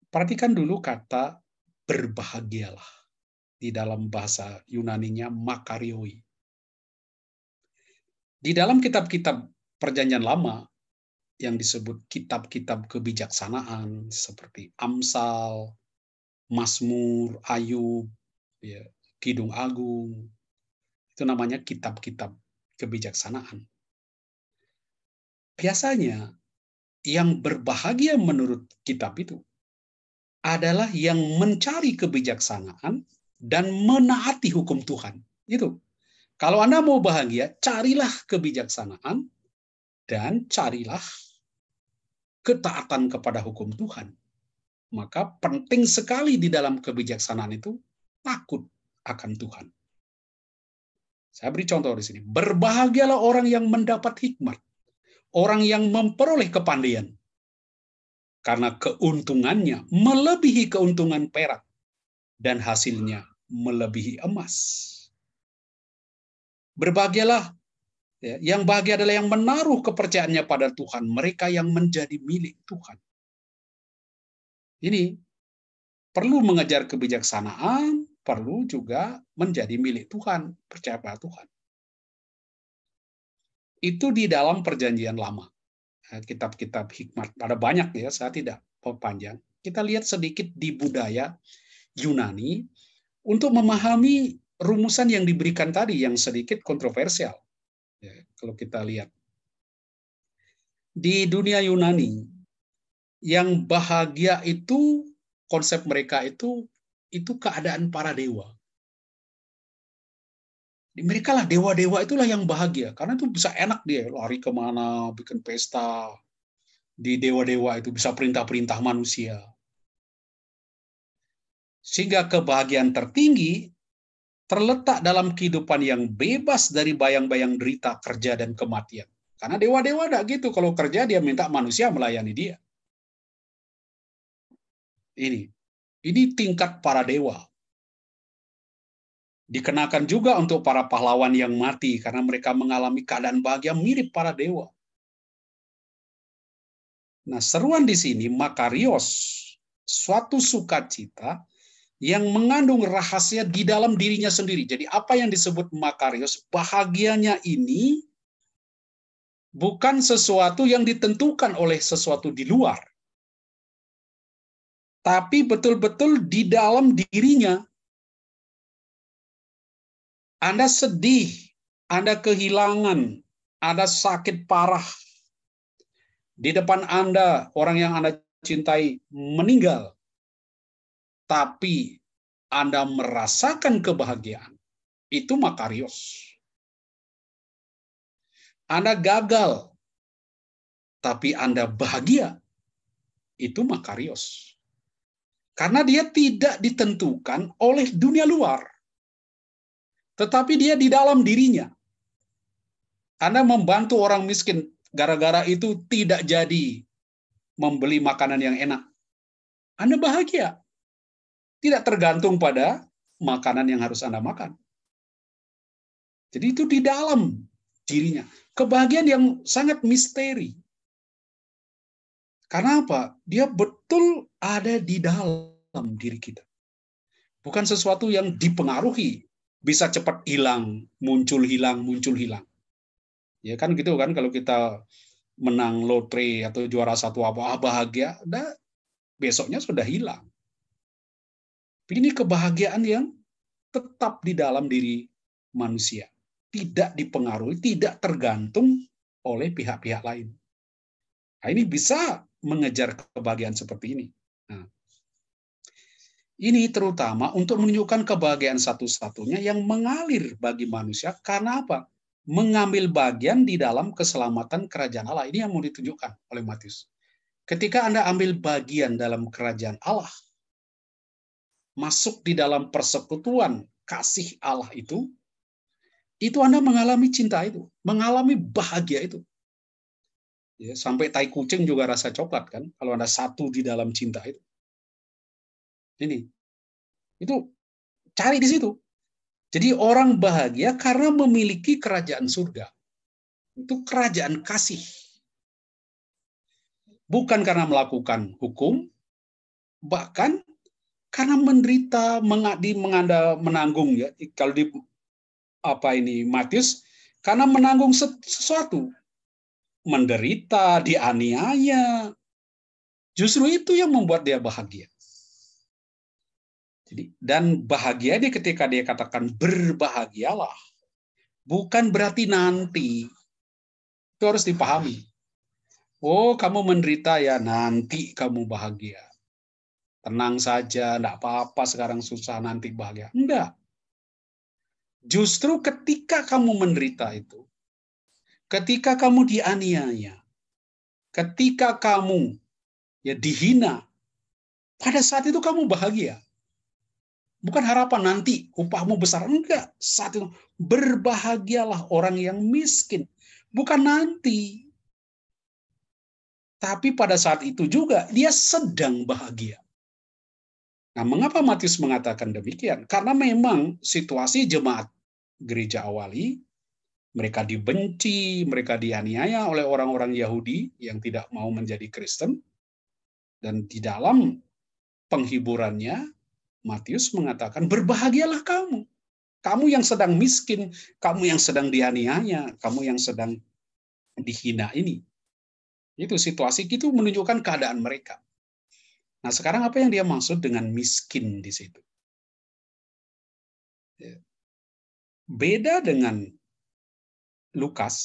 Perhatikan dulu kata berbahagialah. Di dalam bahasa Yunaninya makarioi. Di dalam kitab-kitab Perjanjian Lama yang disebut kitab-kitab kebijaksanaan seperti Amsal, Mazmur, Ayub, ya, Kidung Agung, itu namanya kitab-kitab kebijaksanaan. Biasanya yang berbahagia menurut kitab itu adalah yang mencari kebijaksanaan dan menaati hukum Tuhan. Itu. Kalau Anda mau bahagia, carilah kebijaksanaan dan carilah ketaatan kepada hukum Tuhan. Maka penting sekali di dalam kebijaksanaan itu takut akan Tuhan. Saya beri contoh di sini. Berbahagialah orang yang mendapat hikmat, orang yang memperoleh kepandaian, karena keuntungannya melebihi keuntungan perak dan hasilnya melebihi emas. Berbahagialah, ya, yang bahagia adalah yang menaruh kepercayaannya pada Tuhan, mereka yang menjadi milik Tuhan. Ini perlu mengejar kebijaksanaan, perlu juga menjadi milik Tuhan, percaya pada Tuhan. Itu di dalam Perjanjian Lama. Kitab-kitab hikmat, ada banyak ya, saya tidak panjang. Kita lihat sedikit di budaya Yunani untuk memahami rumusan yang diberikan tadi yang sedikit kontroversial. Ya, kalau kita lihat di dunia Yunani, yang bahagia itu konsep mereka itu keadaan para dewa. Mereka lah dewa-dewa itulah yang bahagia karena itu bisa enak dia lari kemana, bikin pesta. Di dewa-dewa itu bisa perintah-perintah manusia. Sehingga kebahagiaan tertinggi terletak dalam kehidupan yang bebas dari bayang-bayang derita, kerja, dan kematian. Karena dewa-dewa enggak gitu. Kalau kerja, dia minta manusia melayani dia. Ini tingkat para dewa. Dikenakan juga untuk para pahlawan yang mati, karena mereka mengalami keadaan bahagia mirip para dewa. Nah, seruan di sini, makarios, suatu sukacita yang mengandung rahasia di dalam dirinya sendiri. Jadi apa yang disebut makarios, bahagianya ini bukan sesuatu yang ditentukan oleh sesuatu di luar, tapi betul-betul di dalam dirinya. Anda sedih, Anda kehilangan, Anda sakit parah, di depan Anda orang yang Anda cintai meninggal, tapi Anda merasakan kebahagiaan, itu makarios. Anda gagal, tapi Anda bahagia, itu makarios. Karena dia tidak ditentukan oleh dunia luar, tetapi dia di dalam dirinya. Anda membantu orang miskin, gara-gara itu tidak jadi membeli makanan yang enak. Anda bahagia. Tidak tergantung pada makanan yang harus Anda makan. Jadi itu di dalam dirinya. Kebahagiaan yang sangat misteri. Karena apa? Dia betul ada di dalam diri kita. Bukan sesuatu yang dipengaruhi, bisa cepat hilang, muncul hilang, muncul hilang. Ya kan gitu kan, kalau kita menang lotre atau juara satu apa bahagia, besoknya sudah hilang. Ini kebahagiaan yang tetap di dalam diri manusia, tidak dipengaruhi, tidak tergantung oleh pihak-pihak lain. Nah, ini bisa mengejar kebahagiaan seperti ini. Nah, ini terutama untuk menunjukkan kebahagiaan satu-satunya yang mengalir bagi manusia karena apa? Mengambil bagian di dalam keselamatan kerajaan Allah. Ini yang mau ditunjukkan oleh Matius. Ketika Anda ambil bagian dalam kerajaan Allah, masuk di dalam persekutuan kasih Allah itu Anda mengalami cinta itu, mengalami bahagia itu. Ya, sampai tai kucing juga rasa coklat kan, kalau Anda satu di dalam cinta itu. Ini, itu cari di situ. Jadi orang bahagia karena memiliki kerajaan surga. Itu kerajaan kasih. Bukan karena melakukan hukum, bahkan karena menderita, menanggung ya. Kalau di Matius, karena menanggung sesuatu, menderita, dianiaya. Justru itu yang membuat dia bahagia. Jadi, dan bahagia dia ketika dia katakan berbahagialah, bukan berarti nanti. Itu harus dipahami. Oh, kamu menderita ya, nanti kamu bahagia. Tenang saja, enggak apa-apa sekarang susah, nanti bahagia. Enggak. Justru ketika kamu menderita itu, ketika kamu dianiaya, ketika kamu ya dihina, pada saat itu kamu bahagia. Bukan harapan nanti upahmu besar. Enggak. Saat itu berbahagialah orang yang miskin. Bukan nanti. Tapi pada saat itu juga dia sedang bahagia. Nah, mengapa Matius mengatakan demikian? Karena memang situasi jemaat gereja awali, mereka dibenci, mereka dianiaya oleh orang-orang Yahudi yang tidak mau menjadi Kristen. Dan di dalam penghiburannya, Matius mengatakan, berbahagialah kamu. Kamu yang sedang miskin, kamu yang sedang dianiaya, kamu yang sedang dihina ini. Itu situasi itu menunjukkan keadaan mereka. Nah, sekarang apa yang dia maksud dengan miskin di situ? Beda dengan Lukas,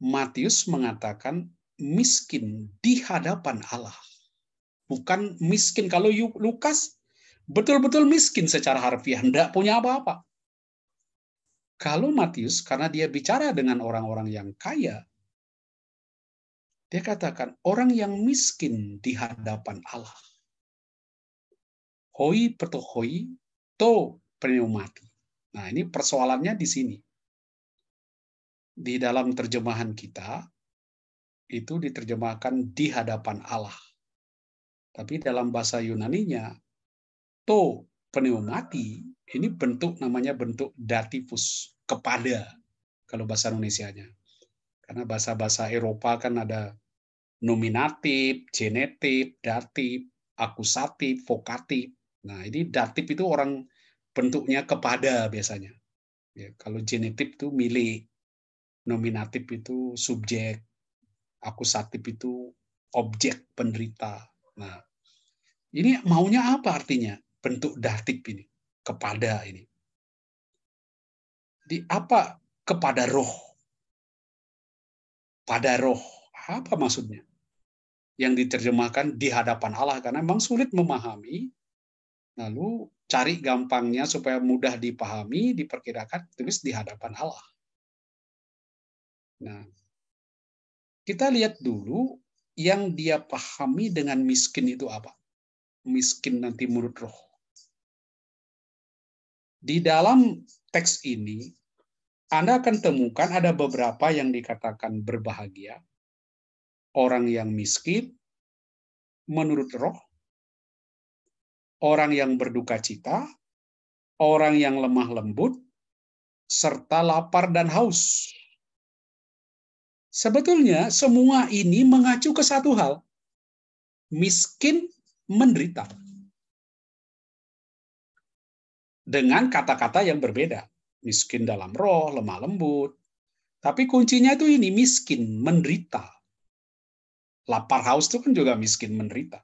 Matius mengatakan miskin di hadapan Allah. Bukan miskin. Kalau Lukas betul-betul miskin secara harfiah, tidak punya apa-apa. Kalau Matius, karena dia bicara dengan orang-orang yang kaya, dia katakan orang yang miskin di hadapan Allah. Hoi petohoi to pneumati. Nah, ini persoalannya di sini. Di dalam terjemahan kita, itu diterjemahkan di hadapan Allah. Tapi dalam bahasa Yunaninya, to pneumati, ini namanya bentuk datifus, kepada, kalau bahasa Indonesianya. Karena bahasa-bahasa Eropa kan ada nominatif, genetif, datif, akusatif, vokatif. Nah, ini datif itu orang bentuknya kepada biasanya. Ya, kalau genetif itu milik, nominatif itu subjek, akusatif itu objek penderita. Nah, ini maunya apa artinya? Bentuk datif ini, kepada ini. Di apa kepada roh? Pada roh. Apa maksudnya? Yang diterjemahkan di hadapan Allah, karena memang sulit memahami. Lalu cari gampangnya supaya mudah dipahami, diperkirakan, tulis di hadapan Allah. Nah, kita lihat dulu yang dia pahami dengan miskin itu apa? Miskin nanti menurut roh. Di dalam teks ini, Anda akan temukan ada beberapa yang dikatakan berbahagia. Orang yang miskin menurut roh, orang yang berduka cita, orang yang lemah lembut, serta lapar dan haus. Sebetulnya semua ini mengacu ke satu hal, miskin menderita. Dengan kata-kata yang berbeda, miskin dalam roh, lemah lembut. Tapi kuncinya itu ini, miskin menderita. Lapar haus itu kan juga miskin menderita.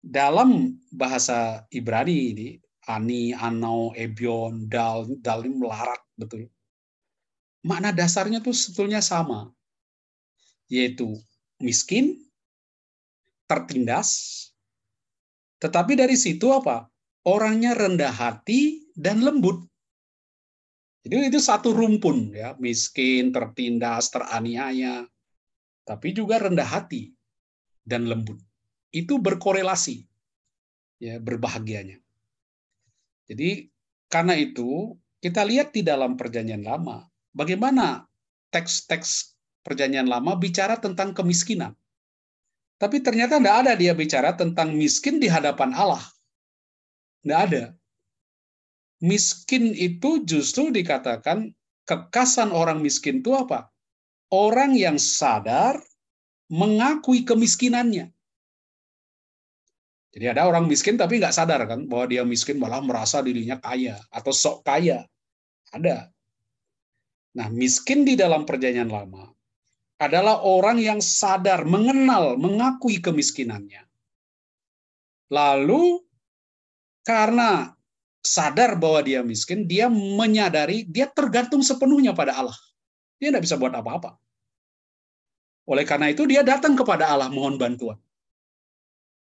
Dalam bahasa Ibrani ini, ani, anau, ebion, dal ini melarat betul. Makna dasarnya tuh sebetulnya sama, yaitu miskin, tertindas, tetapi dari situ apa? Orangnya rendah hati dan lembut. Jadi itu satu rumpun ya, miskin, tertindas, teraniaya, tapi juga rendah hati dan lembut. Itu berkorelasi ya, berbahagianya. Jadi karena itu kita lihat di dalam Perjanjian Lama bagaimana teks-teks Perjanjian Lama bicara tentang kemiskinan. Tapi ternyata tidak ada dia bicara tentang miskin di hadapan Allah. Tidak ada. Miskin itu justru dikatakan kekasan orang miskin itu apa? Orang yang sadar mengakui kemiskinannya. Jadi ada orang miskin tapi nggak sadar kan bahwa dia miskin, malah merasa dirinya kaya atau sok kaya. Ada. Nah, miskin di dalam Perjanjian Lama adalah orang yang sadar, mengenal, mengakui kemiskinannya. Lalu karena sadar bahwa dia miskin, dia menyadari dia tergantung sepenuhnya pada Allah. Dia tidak bisa buat apa-apa. Oleh karena itu dia datang kepada Allah mohon bantuan.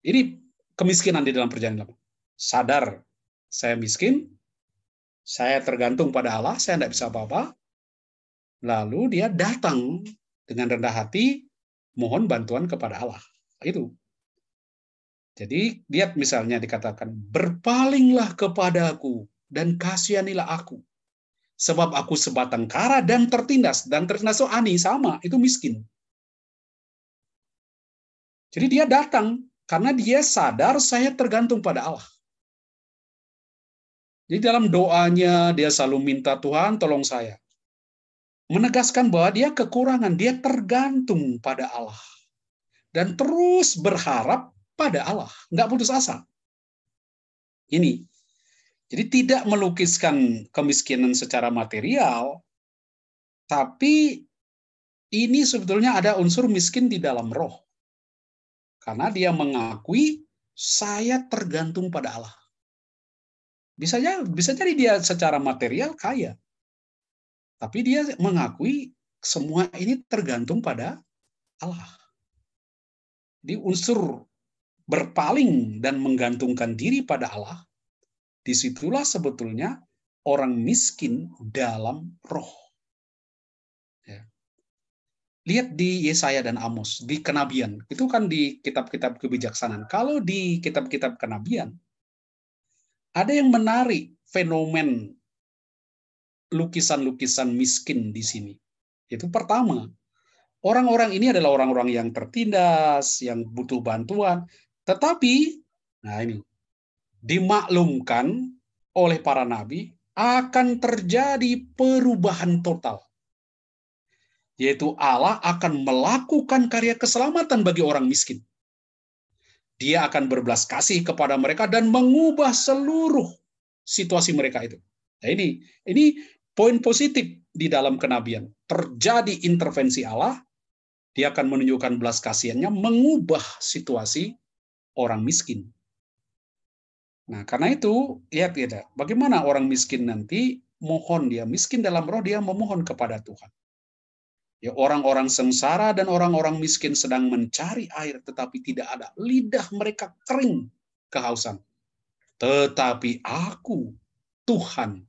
Ini kemiskinan di dalam Perjanjian Lama. Sadar saya miskin, saya tergantung pada Allah, saya tidak bisa apa-apa. Lalu dia datang dengan rendah hati mohon bantuan kepada Allah. Itu. Jadi lihat misalnya dikatakan, berpalinglah kepadaku dan kasihanilah aku. Sebab aku sebatang kara dan tertindas. Dan tertindas itu ani, sama, itu miskin. Jadi dia datang, karena dia sadar saya tergantung pada Allah. Jadi dalam doanya, dia selalu minta Tuhan tolong saya. Menegaskan bahwa dia kekurangan, dia tergantung pada Allah. Dan terus berharap pada Allah, nggak putus asa. Ini, jadi tidak melukiskan kemiskinan secara material, tapi ini sebetulnya ada unsur miskin di dalam roh. Karena dia mengakui saya tergantung pada Allah. Bisa jadi dia secara material kaya, tapi dia mengakui semua ini tergantung pada Allah. Di unsur berpaling dan menggantungkan diri pada Allah, disitulah sebetulnya orang miskin dalam roh. Ya. Lihat di Yesaya dan Amos, di kenabian. Itu kan di kitab-kitab kebijaksanaan. Kalau di kitab-kitab kenabian, ada yang menarik fenomen lukisan-lukisan miskin di sini. Itu pertama, orang-orang ini adalah orang-orang yang tertindas, yang butuh bantuan, tetapi, nah ini, dimaklumkan oleh para nabi akan terjadi perubahan total. Yaitu Allah akan melakukan karya keselamatan bagi orang miskin. Dia akan berbelas kasih kepada mereka dan mengubah seluruh situasi mereka itu. Nah, ini poin positif di dalam kenabian. Terjadi intervensi Allah, dia akan menunjukkan belas kasihannya, mengubah situasi orang miskin. Nah, karena itu, lihat ya, bagaimana orang miskin nanti mohon, dia miskin dalam roh, dia memohon kepada Tuhan. Ya, orang-orang sengsara dan orang-orang miskin sedang mencari air, tetapi tidak ada. Lidah mereka kering kehausan. Tetapi aku, Tuhan,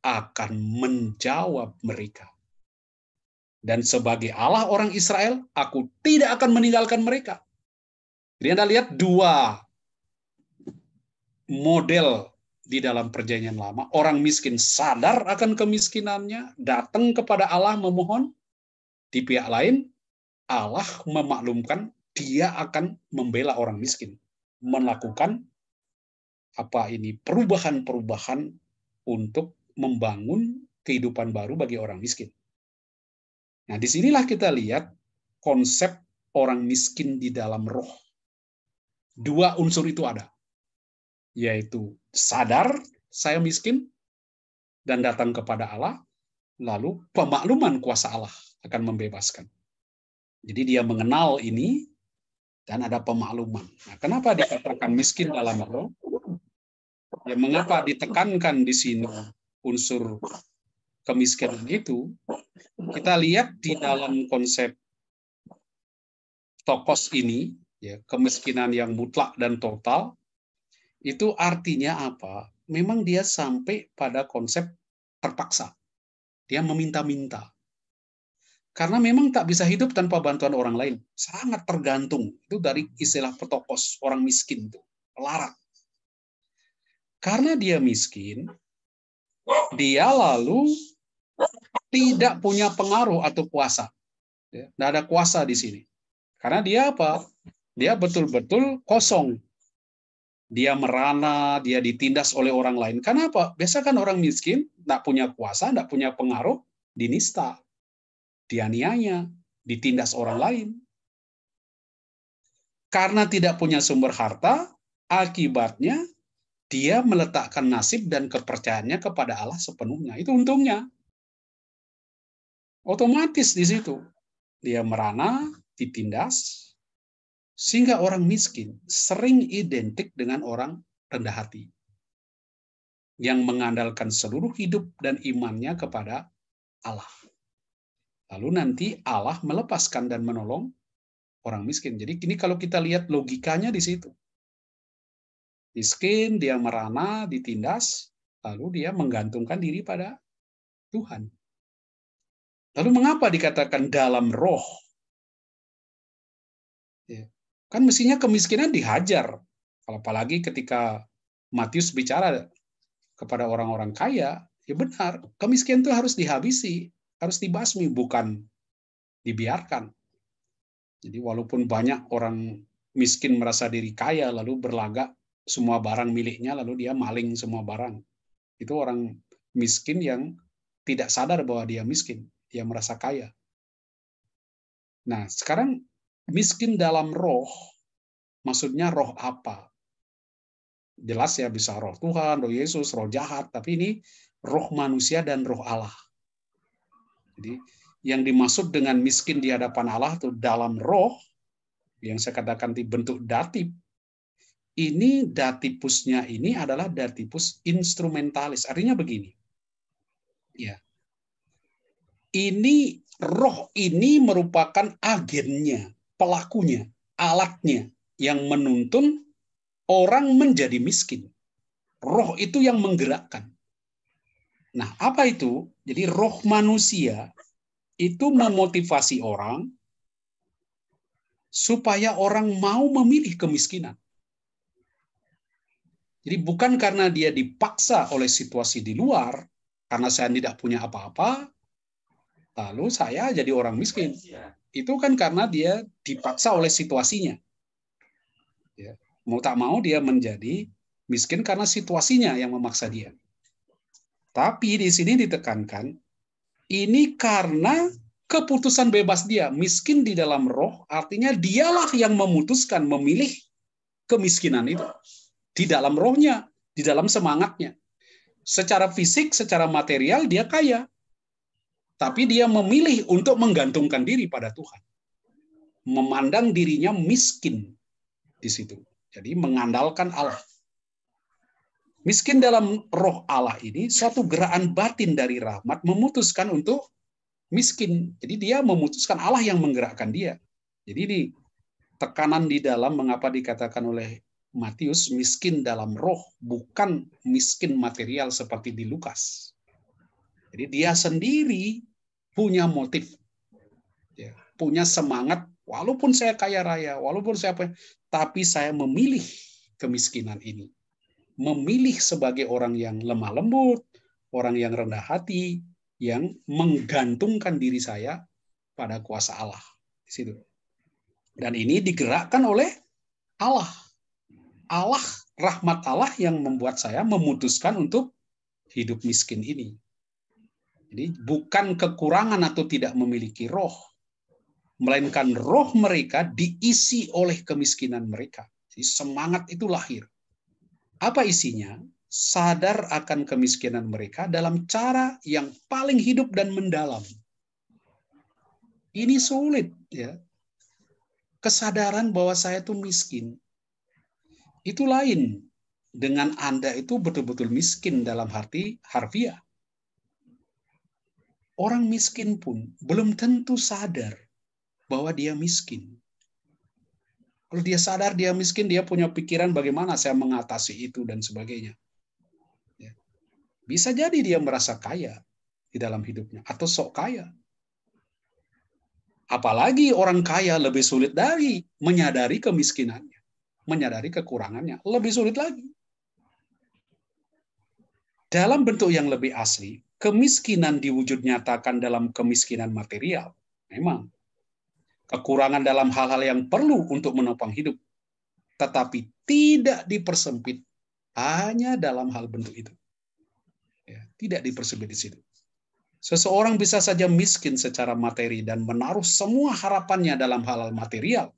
akan menjawab mereka. Dan sebagai Allah orang Israel, aku tidak akan meninggalkan mereka. Jadi Anda lihat dua model di dalam Perjanjian Lama. Orang miskin sadar akan kemiskinannya, datang kepada Allah memohon. Di pihak lain, Allah memaklumkan dia akan membela orang miskin, melakukan perubahan-perubahan untuk membangun kehidupan baru bagi orang miskin. Nah, disinilah kita lihat konsep orang miskin di dalam roh. Dua unsur itu ada, yaitu sadar saya miskin dan datang kepada Allah, lalu pemakluman kuasa Allah akan membebaskan. Jadi dia mengenal ini dan ada pemakluman. Nah, kenapa dikatakan miskin dalam roh? Ya, mengapa ditekankan di sini unsur kemiskinan itu? Kita lihat di dalam konsep Tokos ini, ya, kemiskinan yang mutlak dan total, itu artinya apa? Memang dia sampai pada konsep terpaksa. Dia meminta-minta. Karena memang tak bisa hidup tanpa bantuan orang lain. Sangat tergantung. Itu dari istilah petokos, orang miskin itu. Pelarat. Karena dia miskin, dia lalu tidak punya pengaruh atau kuasa. Tidak ada kuasa di sini. Karena dia apa? Dia betul-betul kosong. Dia merana, dia ditindas oleh orang lain. Karena apa? Biasa kan orang miskin, tidak punya kuasa, tidak punya pengaruh, dinista, dianiaya, ditindas orang lain. Karena tidak punya sumber harta, akibatnya dia meletakkan nasib dan kepercayaannya kepada Allah sepenuhnya. Itu untungnya. Otomatis di situ. Dia merana, ditindas, sehingga orang miskin sering identik dengan orang rendah hati. Yang mengandalkan seluruh hidup dan imannya kepada Allah. Lalu nanti Allah melepaskan dan menolong orang miskin. Jadi ini kalau kita lihat logikanya di situ. Miskin, dia merana, ditindas, lalu dia menggantungkan diri pada Tuhan. Lalu mengapa dikatakan dalam roh? Ya. Kan mestinya kemiskinan dihajar. Apalagi ketika Matius bicara kepada orang-orang kaya, ya benar, kemiskinan itu harus dihabisi, harus dibasmi, bukan dibiarkan. Jadi walaupun banyak orang miskin merasa diri kaya, lalu berlagak semua barang miliknya, lalu dia maling semua barang. Itu orang miskin yang tidak sadar bahwa dia miskin, dia merasa kaya. Nah, sekarang miskin dalam roh, maksudnya roh apa? Jelas ya, bisa roh Tuhan, roh Yesus, roh jahat, tapi ini roh manusia dan roh Allah. Jadi yang dimaksud dengan miskin di hadapan Allah itu dalam roh, yang saya katakan dibentuk datip, ini datipusnya ini adalah datipus instrumentalis. Artinya begini. Ya. Ini roh ini merupakan agennya, pelakunya, alatnya yang menuntun orang menjadi miskin. Roh itu yang menggerakkan. Nah, apa itu? Jadi roh manusia itu memotivasi orang supaya orang mau memilih kemiskinan. Jadi bukan karena dia dipaksa oleh situasi di luar, karena saya tidak punya apa-apa, lalu saya jadi orang miskin. Itu kan karena dia dipaksa oleh situasinya. Ya. Mau tak mau dia menjadi miskin karena situasinya yang memaksa dia. Tapi di sini ditekankan, ini karena keputusan bebas dia. Miskin di dalam roh, artinya dialah yang memutuskan memilih kemiskinan itu. Di dalam rohnya, di dalam semangatnya. Secara fisik, secara material, dia kaya. Tapi dia memilih untuk menggantungkan diri pada Tuhan. Memandang dirinya miskin di situ. Jadi mengandalkan Allah. Miskin dalam roh Allah ini, suatu gerakan batin dari rahmat memutuskan untuk miskin. Jadi dia memutuskan, Allah yang menggerakkan dia. Jadi ini tekanan di dalam mengapa dikatakan oleh Matius miskin dalam roh, bukan miskin material seperti di Lukas. Jadi dia sendiri punya motif, ya, punya semangat, walaupun saya kaya raya, walaupun saya tapi saya memilih kemiskinan ini. Memilih sebagai orang yang lemah lembut, orang yang rendah hati, yang menggantungkan diri saya pada kuasa Allah. Di situ. Dan ini digerakkan oleh Allah. Allah rahmat Allah yang membuat saya memutuskan untuk hidup miskin ini. Jadi bukan kekurangan atau tidak memiliki roh, melainkan roh mereka diisi oleh kemiskinan mereka. Jadi semangat itu lahir. Apa isinya? Sadar akan kemiskinan mereka dalam cara yang paling hidup dan mendalam. Ini sulit, ya. Kesadaran bahwa saya itu miskin. Itu lain dengan Anda itu betul-betul miskin dalam arti harfiah. Orang miskin pun belum tentu sadar bahwa dia miskin. Kalau dia sadar dia miskin, dia punya pikiran bagaimana saya mengatasi itu dan sebagainya. Ya. Bisa jadi dia merasa kaya di dalam hidupnya atau sok kaya. Apalagi orang kaya lebih sulit dari menyadari kemiskinannya, menyadari kekurangannya, lebih sulit lagi. Dalam bentuk yang lebih asli, kemiskinan diwujud nyatakan dalam kemiskinan material. Memang, kekurangan dalam hal-hal yang perlu untuk menopang hidup, tetapi tidak dipersempit hanya dalam hal bentuk itu. Ya, tidak dipersempit di situ. Seseorang bisa saja miskin secara materi dan menaruh semua harapannya dalam hal-hal material,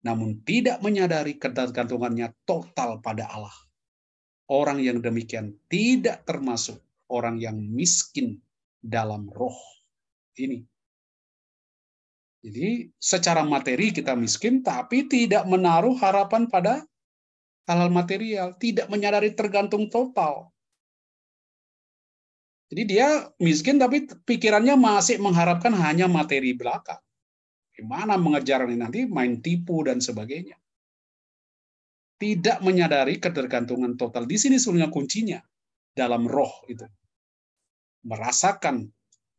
namun tidak menyadari ketergantungannya total pada Allah. Orang yang demikian tidak termasuk orang yang miskin dalam roh ini. Jadi secara materi kita miskin, tapi tidak menaruh harapan pada hal-hal material, tidak menyadari tergantung total. Jadi dia miskin tapi pikirannya masih mengharapkan hanya materi belaka. Gimana mengejar ini nanti main tipu dan sebagainya. Tidak menyadari ketergantungan total. Di sini sebenarnya kuncinya dalam roh itu. Merasakan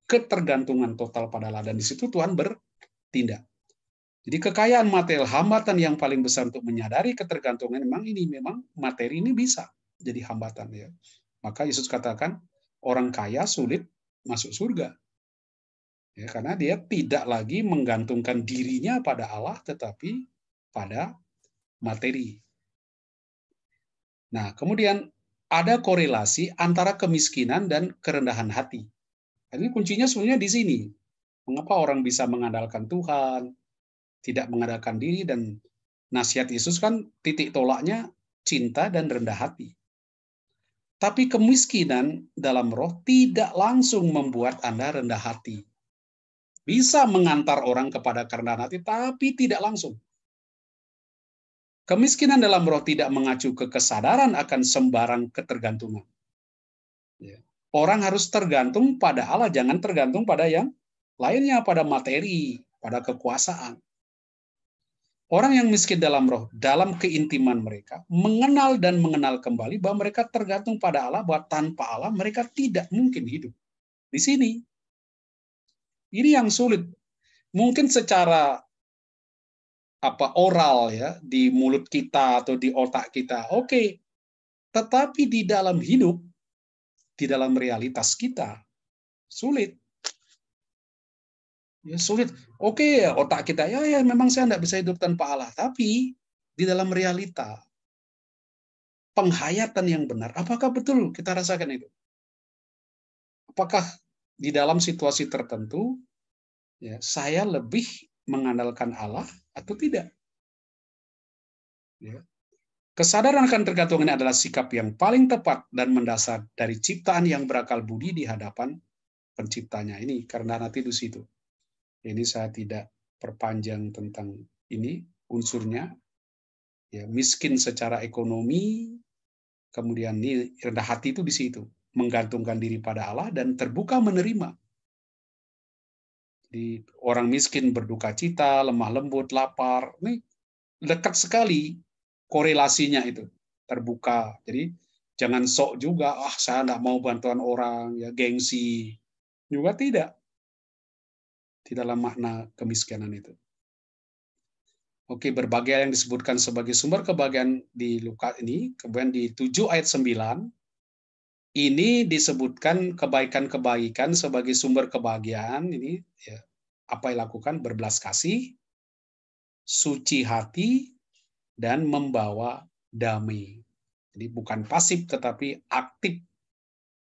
ketergantungan total pada Allah, dan di situ Tuhan bertindak. Jadi kekayaan material, hambatan yang paling besar untuk menyadari ketergantungan memang materi ini bisa jadi hambatan, ya. Maka Yesus katakan orang kaya sulit masuk surga. Ya, karena dia tidak lagi menggantungkan dirinya pada Allah tetapi pada materi. Nah, kemudian ada korelasi antara kemiskinan dan kerendahan hati. Ini kuncinya sebenarnya di sini. Mengapa orang bisa mengandalkan Tuhan, tidak mengandalkan diri, dan nasihat Yesus kan titik tolaknya cinta dan rendah hati. Tapi kemiskinan dalam roh tidak langsung membuat Anda rendah hati. Bisa mengantar orang kepada kerendahan hati, tapi tidak langsung. Kemiskinan dalam roh tidak mengacu ke kesadaran akan sembarang ketergantungan. Orang harus tergantung pada Allah, jangan tergantung pada yang lainnya, pada materi, pada kekuasaan. Orang yang miskin dalam roh, dalam keintiman mereka, mengenal dan mengenal kembali bahwa mereka tergantung pada Allah, bahwa tanpa Allah mereka tidak mungkin hidup. Di sini, ini yang sulit. Mungkin secara oral, ya, di mulut kita atau di otak kita, oke. Tetapi di dalam hidup, di dalam realitas kita, sulit. Ya, sulit. Oke, otak kita, ya memang saya tidak bisa hidup tanpa Allah. Tapi di dalam realita, penghayatan yang benar, apakah betul kita rasakan itu? Apakah di dalam situasi tertentu, ya, saya lebih mengandalkan Allah atau tidak? Ya. Kesadaran akan tergantung ini adalah sikap yang paling tepat dan mendasar dari ciptaan yang berakal budi di hadapan penciptanya ini, karena nanti di situ. Ini saya tidak perpanjang tentang ini unsurnya. Ya, miskin secara ekonomi, kemudian ini rendah hati itu di situ, menggantungkan diri pada Allah dan terbuka menerima. Jadi orang miskin berduka cita, lemah lembut, lapar, ini dekat sekali korelasinya itu, terbuka. Jadi jangan sok juga, saya enggak mau bantuan orang, ya gengsi. Juga tidak. Di dalam makna kemiskinan itu. Oke, berbagai yang disebutkan sebagai sumber kebahagiaan di Lukas ini, kemudian di 7 ayat 9, ini disebutkan kebaikan-kebaikan sebagai sumber kebahagiaan. Ini ya, apa yang dilakukan? Berbelas kasih, suci hati, dan membawa damai. Jadi bukan pasif tetapi aktif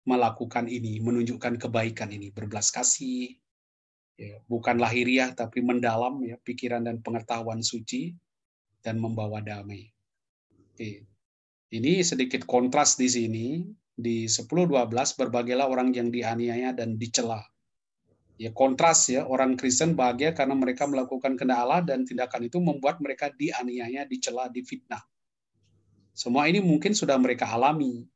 melakukan ini, menunjukkan kebaikan ini, berbelas kasih, ya, bukan lahiriah tapi mendalam ya, pikiran dan pengetahuan suci dan membawa damai. Oke. Ini sedikit kontras di sini di 10:12 berbagailah orang yang dianiaya dan dicela. Ya kontras ya, orang Kristen bahagia karena mereka melakukan kehendak Allah dan tindakan itu membuat mereka dianiaya, dicela, difitnah. Semua ini mungkin sudah mereka alami.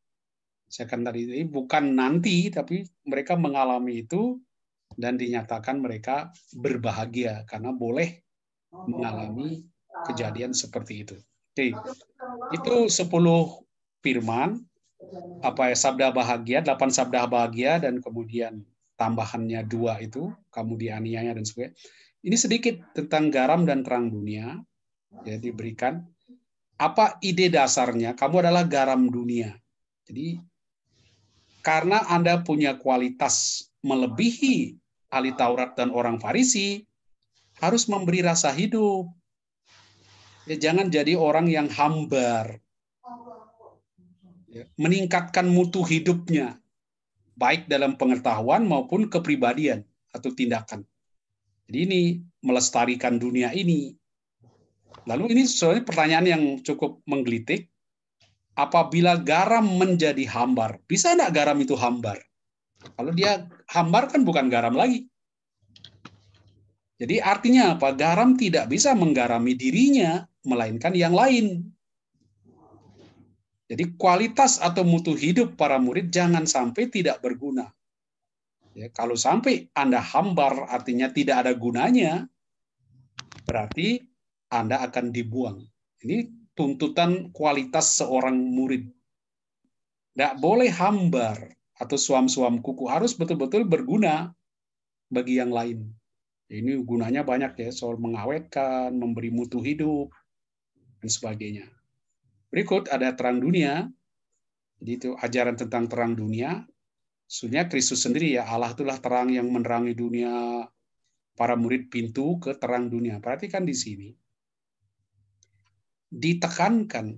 Saya kan tadi ini bukan nanti, tapi mereka mengalami itu dan dinyatakan mereka berbahagia karena boleh mengalami kejadian seperti itu. Oke, itu 10 firman, apa ya, sabda bahagia, 8 sabda bahagia, dan kemudian tambahannya 2 itu, kamu dianiaya dan sebagainya. Ini sedikit tentang garam dan terang dunia, ya diberikan. Apa ide dasarnya? Kamu adalah garam dunia. Jadi karena Anda punya kualitas melebihi ahli Taurat dan orang Farisi, harus memberi rasa hidup. Ya, jangan jadi orang yang hambar. Ya, meningkatkan mutu hidupnya, baik dalam pengetahuan maupun kepribadian atau tindakan. Jadi ini melestarikan dunia ini. Lalu ini soalnya pertanyaan yang cukup menggelitik. Apabila garam menjadi hambar, bisa enggak garam itu hambar? Kalau dia hambar kan bukan garam lagi. Jadi artinya apa? Garam tidak bisa menggarami dirinya, melainkan yang lain. Jadi kualitas atau mutu hidup para murid jangan sampai tidak berguna. Ya, kalau sampai Anda hambar, artinya tidak ada gunanya, berarti Anda akan dibuang. Ini tuntutan kualitas seorang murid. Tidak boleh hambar atau suam-suam kuku, harus betul-betul berguna bagi yang lain. Ini gunanya banyak ya, soal mengawetkan, memberi mutu hidup, dan sebagainya. Berikut ada terang dunia. Jadi itu ajaran tentang terang dunia. Sebenarnya Kristus sendiri ya, Allah itulah terang yang menerangi dunia, para murid pintu ke terang dunia. Perhatikan di sini. Ditekankan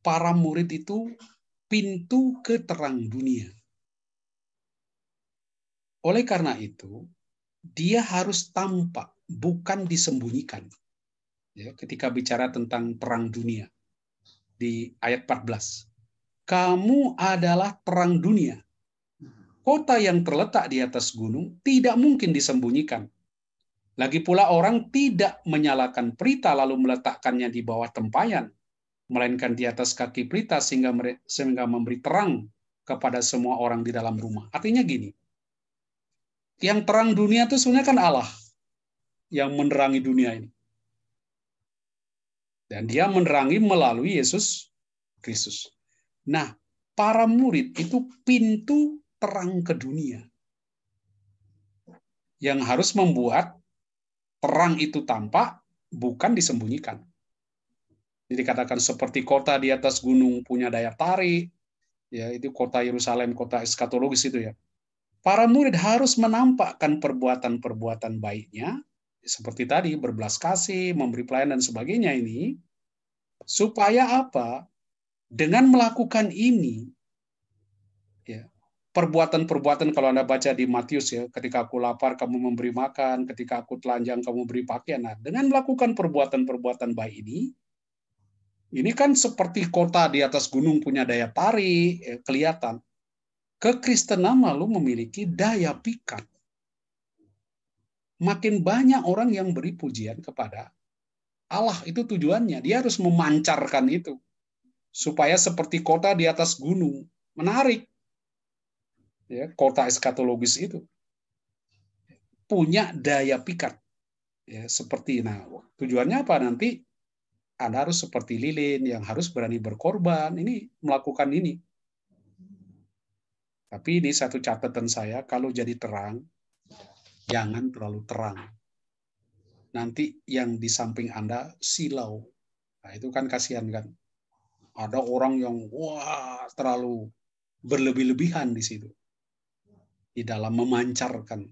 para murid itu pintu ke terang dunia. Oleh karena itu, dia harus tampak, bukan disembunyikan. Ya, ketika bicara tentang terang dunia di ayat 14. Kamu adalah terang dunia. Kota yang terletak di atas gunung tidak mungkin disembunyikan. Lagi pula orang tidak menyalakan pelita lalu meletakkannya di bawah tempayan, melainkan di atas kaki pelita sehingga memberi terang kepada semua orang di dalam rumah. Artinya gini, yang terang dunia itu sebenarnya kan Allah yang menerangi dunia ini. Dan dia menerangi melalui Yesus Kristus. Nah, para murid itu pintu terang ke dunia. Yang harus membuat terang itu tampak, bukan disembunyikan. Jadi dikatakan seperti kota di atas gunung punya daya tarik, ya itu kota Yerusalem, kota eskatologis itu ya. Para murid harus menampakkan perbuatan-perbuatan baiknya, seperti tadi berbelas kasih, memberi pelayanan dan sebagainya ini, supaya apa? Dengan melakukan ini, ya, perbuatan-perbuatan kalau Anda baca di Matius ya, ketika aku lapar kamu memberi makan, ketika aku telanjang kamu beri pakaian. Nah, dengan melakukan perbuatan-perbuatan baik ini kan seperti kota di atas gunung punya daya tarik, ya, kelihatan. Kekristenan lalu memiliki daya pikat. Makin banyak orang yang beri pujian kepada Allah, itu tujuannya. Dia harus memancarkan itu. Supaya seperti kota di atas gunung. Menarik. Ya, kota eskatologis itu. Punya daya pikat. Ya, seperti, nah, tujuannya apa nanti? Anda harus seperti lilin yang harus berani berkorban. Ini melakukan ini. Tapi ini satu catatan saya, kalau jadi terang, jangan terlalu terang. Nanti yang di samping Anda silau. Nah, itu kan kasihan kan. Ada orang yang wah terlalu berlebih-lebihan di situ. Di dalam memancarkan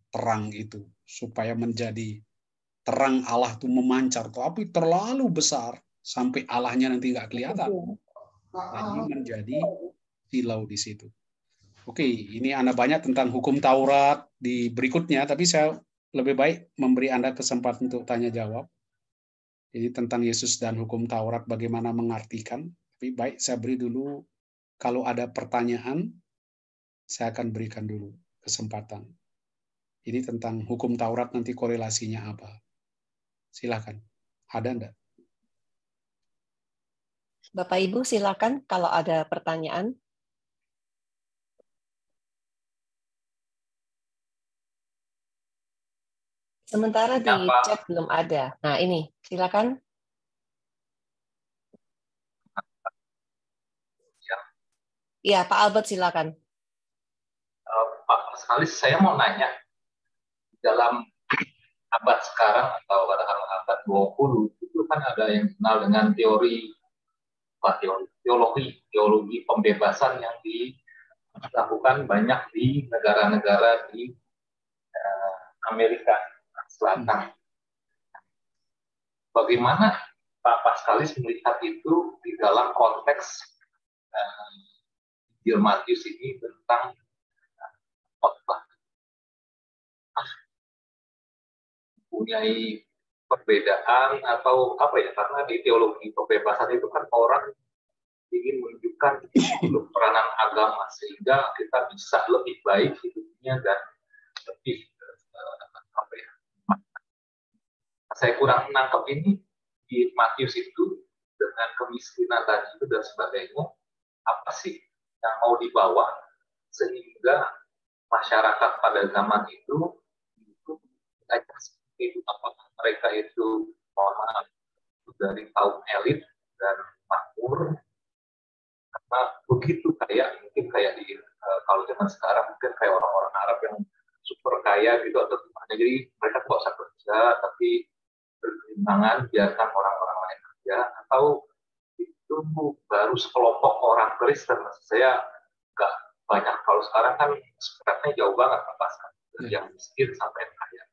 terang itu. Supaya menjadi terang Allah itu memancar. Tapi terlalu besar sampai Allahnya nanti nggak kelihatan. Ini menjadi silau di situ. Oke, ini Anda banyak tentang hukum Taurat di berikutnya, tapi saya lebih baik memberi Anda kesempatan untuk tanya jawab. Jadi tentang Yesus dan hukum Taurat bagaimana mengartikan. Tapi baik saya beri dulu, kalau ada pertanyaan, saya akan berikan dulu kesempatan. Jadi tentang hukum Taurat nanti korelasinya apa? Silakan. Ada enggak? Bapak Ibu silakan kalau ada pertanyaan. Sementara di chat belum ada. Nah ini, silakan. Iya, Pak Albert silakan. Pak Paskalis, saya mau nanya, dalam abad sekarang atau katakanlah abad 20 itu kan ada yang dikenal dengan teologi pembebasan yang dilakukan banyak di negara-negara di Amerika Selatan. Bagaimana Pak Paskalis melihat itu di dalam konteks Injil Matius ini tentang khotbah? Punyai perbedaan atau apa ya, karena di teologi pembebasan itu kan orang ingin menunjukkan peranan agama sehingga kita bisa lebih baik hidupnya dan lebih apa ya, saya kurang menangkap ini di Matius itu dengan kemiskinan tadi itu dan sebagainya, apa sih yang mau dibawa sehingga masyarakat pada zaman itu apakah mereka itu dari kaum elit dan makmur, karena begitu kaya, mungkin kayak di kalau zaman sekarang mungkin kayak orang-orang Arab yang super kaya gitu atau gimana, jadi mereka nggak usah kerja tapi berkelimbangan biarkan orang-orang lain kerja, atau itu baru sekelompok orang Kristen. Saya nggak banyak, kalau sekarang kan sebenarnya jauh banget pas yang miskin sampai kaya.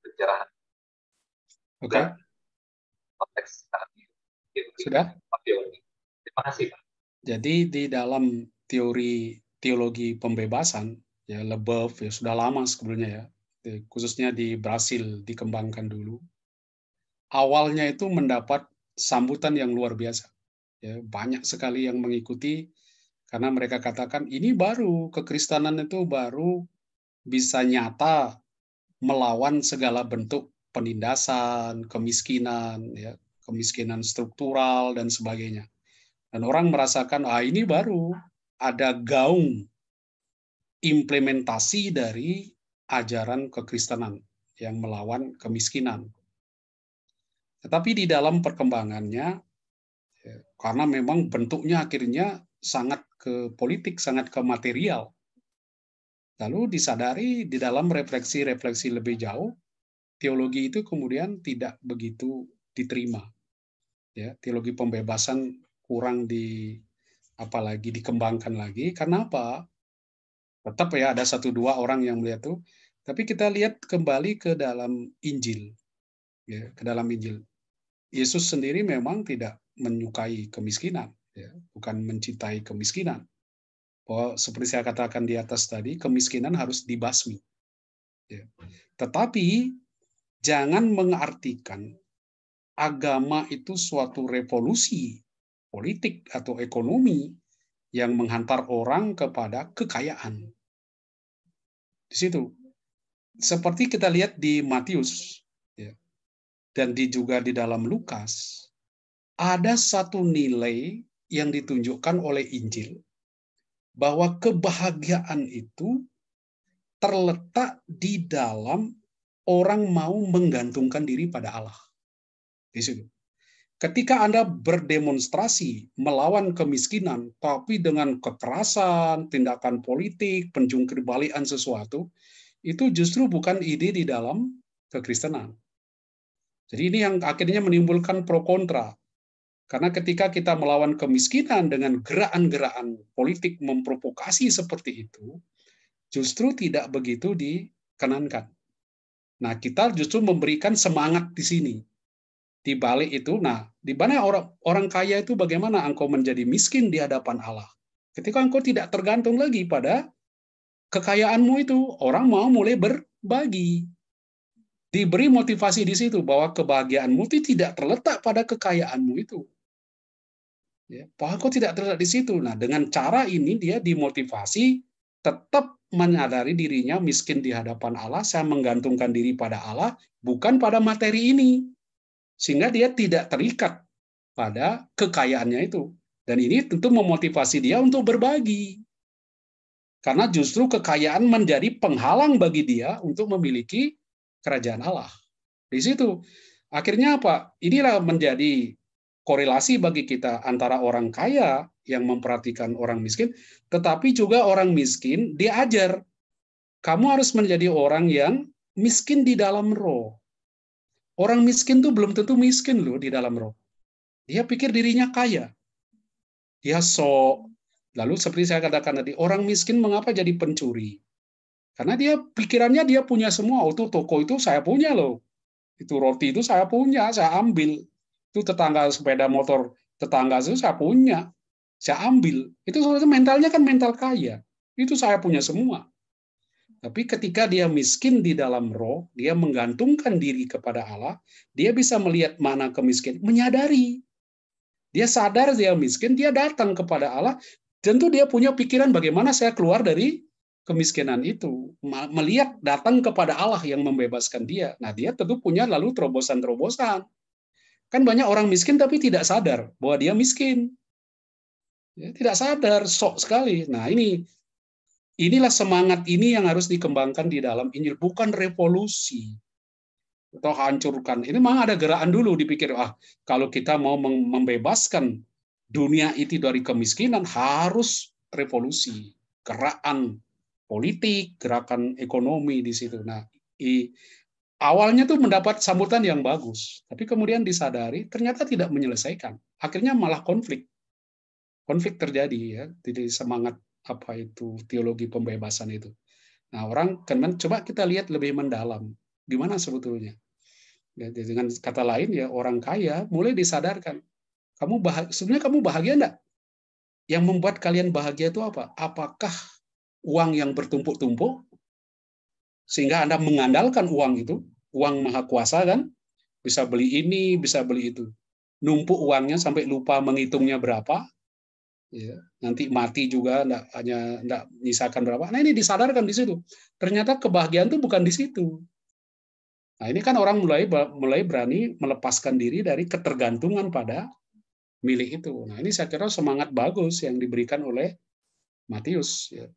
Pencerahan. Oke. Konteks sudah. Terima kasih, Pak. Jadi di dalam teologi pembebasan ya, Leboeuf ya sudah lama sebenarnya ya, khususnya di Brasil dikembangkan dulu. Awalnya itu mendapat sambutan yang luar biasa. Ya, banyak sekali yang mengikuti karena mereka katakan ini baru kekristenan itu baru bisa nyata melawan segala bentuk penindasan, kemiskinan, ya, kemiskinan struktural dan sebagainya. Dan orang merasakan, ini baru ada gaung implementasi dari ajaran kekristenan yang melawan kemiskinan. Tetapi di dalam perkembangannya, karena memang bentuknya akhirnya sangat ke politik, sangat ke material, lalu disadari di dalam refleksi-refleksi lebih jauh, teologi itu kemudian tidak begitu diterima. Ya, teologi pembebasan kurang apalagi dikembangkan lagi. Karena apa? Tetap ya ada 1-2 orang yang melihat itu. Tapi kita lihat kembali ke dalam Injil. Ya, ke dalam Injil. Yesus sendiri memang tidak menyukai kemiskinan. Ya, bukan mencintai kemiskinan. Bahwa seperti saya katakan di atas tadi, kemiskinan harus dibasmi. Ya. Tetapi jangan mengartikan agama itu suatu revolusi politik atau ekonomi yang menghantar orang kepada kekayaan. Di situ. Seperti kita lihat di Matius, ya, dan juga di dalam Lukas, ada satu nilai yang ditunjukkan oleh Injil, bahwa kebahagiaan itu terletak di dalam orang mau menggantungkan diri pada Allah. Di situ. Ketika Anda berdemonstrasi melawan kemiskinan, tapi dengan kekerasan, tindakan politik, penjungkir-balikan sesuatu, itu justru bukan ide di dalam kekristenan. Jadi ini yang akhirnya menimbulkan pro kontra. Karena ketika kita melawan kemiskinan dengan gerakan-gerakan politik memprovokasi seperti itu, justru tidak begitu dikenankan. Nah, kita justru memberikan semangat di sini. Di balik itu, nah, di mana orang kaya itu bagaimana engkau menjadi miskin di hadapan Allah? Ketika engkau tidak tergantung lagi pada kekayaanmu itu, orang mau mulai berbagi. Diberi motivasi di situ bahwa kebahagiaanmu itu tidak terletak pada kekayaanmu itu. Ya, bahwa engkau tidak terletak di situ. Nah, dengan cara ini dia dimotivasi tetap menyadari dirinya miskin di hadapan Allah, saya menggantungkan diri pada Allah, bukan pada materi ini. Sehingga dia tidak terikat pada kekayaannya itu. Dan ini tentu memotivasi dia untuk berbagi. Karena justru kekayaan menjadi penghalang bagi dia untuk memiliki kerajaan Allah. Di situ. Akhirnya apa? Inilah menjadi korelasi bagi kita antara orang kaya yang memperhatikan orang miskin, tetapi juga orang miskin diajar. Kamu harus menjadi orang yang miskin di dalam roh. Orang miskin tuh belum tentu miskin loh di dalam roh. Dia pikir dirinya kaya. Dia sok. Lalu seperti saya katakan tadi, orang miskin mengapa jadi pencuri? Karena dia pikirannya dia punya semua. Oh, itu toko itu saya punya loh. Itu roti itu saya punya, saya ambil. Itu tetangga sepeda motor tetangga itu saya punya. Saya ambil. Itu mentalnya kan mental kaya. Itu saya punya semua. Tapi ketika dia miskin di dalam roh, dia menggantungkan diri kepada Allah, dia bisa melihat mana kemiskinan, menyadari. Dia sadar dia miskin, dia datang kepada Allah, tentu dia punya pikiran bagaimana saya keluar dari kemiskinan itu. Melihat datang kepada Allah yang membebaskan dia. Nah, dia tentu punya lalu terobosan-terobosan. Kan banyak orang miskin tapi tidak sadar bahwa dia miskin. Ya, tidak sadar, sok sekali. Nah, inilah semangat ini yang harus dikembangkan di dalam Injil, bukan revolusi atau hancurkan. Ini memang ada gerakan dulu dipikir, kalau kita mau membebaskan dunia itu dari kemiskinan harus revolusi, gerakan politik, gerakan ekonomi di situ. Nah, awalnya tuh mendapat sambutan yang bagus, tapi kemudian disadari ternyata tidak menyelesaikan. Akhirnya malah konflik terjadi ya, jadi semangat apa itu teologi pembebasan itu. Nah, orang kan coba kita lihat lebih mendalam gimana sebetulnya. Ya, dengan kata lain ya orang kaya mulai disadarkan. Sebenarnya kamu bahagia enggak? Yang membuat kalian bahagia itu apa? Apakah uang yang bertumpuk-tumpuk sehingga Anda mengandalkan uang itu, uang maha kuasa kan? Bisa beli ini, bisa beli itu. Numpuk uangnya sampai lupa menghitungnya berapa. Ya, nanti mati juga enggak nyisakan berapa. Nah, ini disadarkan di situ. Ternyata kebahagiaan itu bukan di situ. Nah, ini kan orang mulai berani melepaskan diri dari ketergantungan pada milik itu. Nah, ini saya kira semangat bagus yang diberikan oleh Matius. Ya.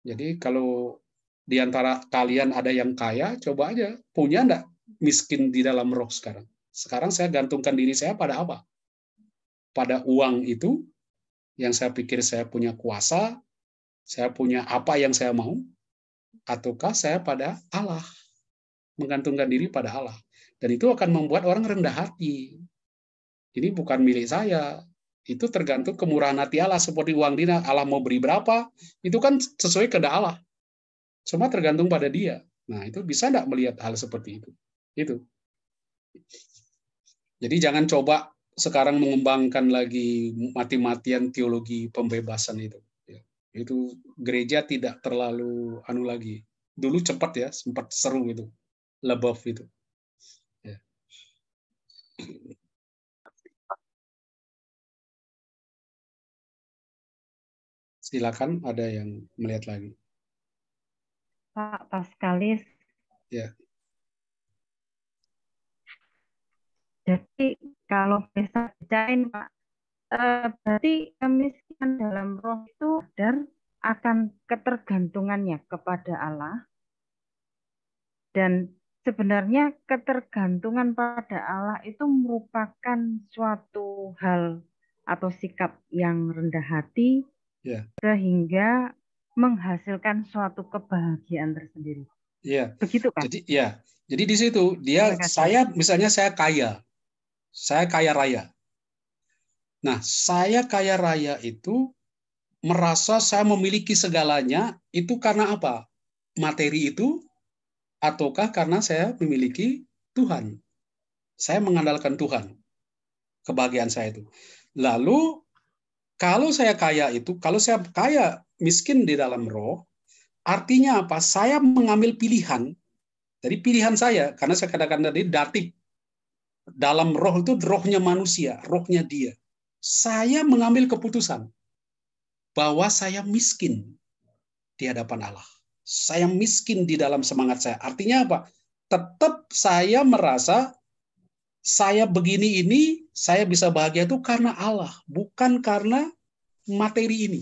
Jadi kalau di antara kalian ada yang kaya, coba aja punya enggak miskin di dalam roh sekarang. Sekarang saya gantungkan diri saya pada apa? Pada uang itu, yang saya pikir saya punya kuasa, saya punya apa yang saya mau, ataukah saya pada Allah? Menggantungkan diri pada Allah. Dan itu akan membuat orang rendah hati. Ini bukan milik saya. Itu tergantung kemurahan hati Allah. Seperti uang dinar, Allah mau beri berapa, itu kan sesuai kehendak Allah. Semua tergantung pada dia. Nah, itu bisa enggak melihat hal seperti itu? Itu. Jadi jangan coba sekarang mengembangkan lagi mati-matian teologi pembebasan itu. Itu gereja tidak terlalu lagi. Dulu cepat ya, sempat seru itu. Lebov itu. Ya. Silakan, ada yang melihat lagi. Pak Paskalis. Ya. Jadi kalau bisa bacain Pak, berarti kemiskinan dalam roh itu sadar akan ketergantungannya kepada Allah. Dan sebenarnya ketergantungan pada Allah itu merupakan suatu hal atau sikap yang rendah hati, sehingga menghasilkan suatu kebahagiaan tersendiri. Iya. Begitu kan? Jadi di situ saya kaya raya. Nah, saya kaya raya itu merasa saya memiliki segalanya itu karena apa? Materi itu ataukah karena saya memiliki Tuhan? Saya mengandalkan Tuhan. Kebahagiaan saya itu. Lalu, kalau saya kaya itu, kalau saya kaya miskin di dalam roh, artinya apa? Saya mengambil pilihan. Jadi pilihan saya, karena saya katakan tadi, datik. Dalam roh itu rohnya manusia, rohnya dia. Saya mengambil keputusan bahwa saya miskin di hadapan Allah. Saya miskin di dalam semangat saya. Artinya apa? Tetap saya merasa saya begini ini, saya bisa bahagia itu karena Allah, bukan karena materi ini.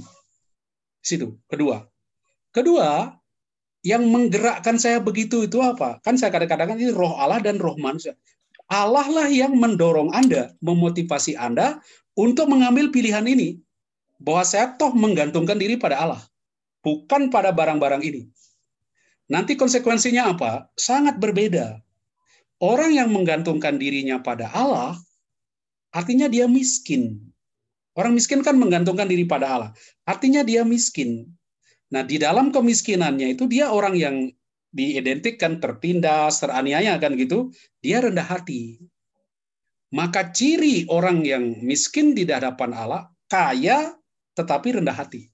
Situ, kedua. Kedua, yang menggerakkan saya begitu itu apa? Kan saya kadang-kadang ini roh Allah dan roh manusia. Allah lah yang mendorong Anda, memotivasi Anda untuk mengambil pilihan ini. Bahwa saya toh menggantungkan diri pada Allah, bukan pada barang-barang ini. Nanti konsekuensinya apa? Sangat berbeda. Orang yang menggantungkan dirinya pada Allah, artinya dia miskin. Orang miskin kan menggantungkan diri pada Allah. Artinya dia miskin. Nah, di dalam kemiskinannya itu dia orang yang diidentikan tertindas, teraniaya kan gitu, dia rendah hati. Maka ciri orang yang miskin di hadapan Allah, kaya tetapi rendah hati.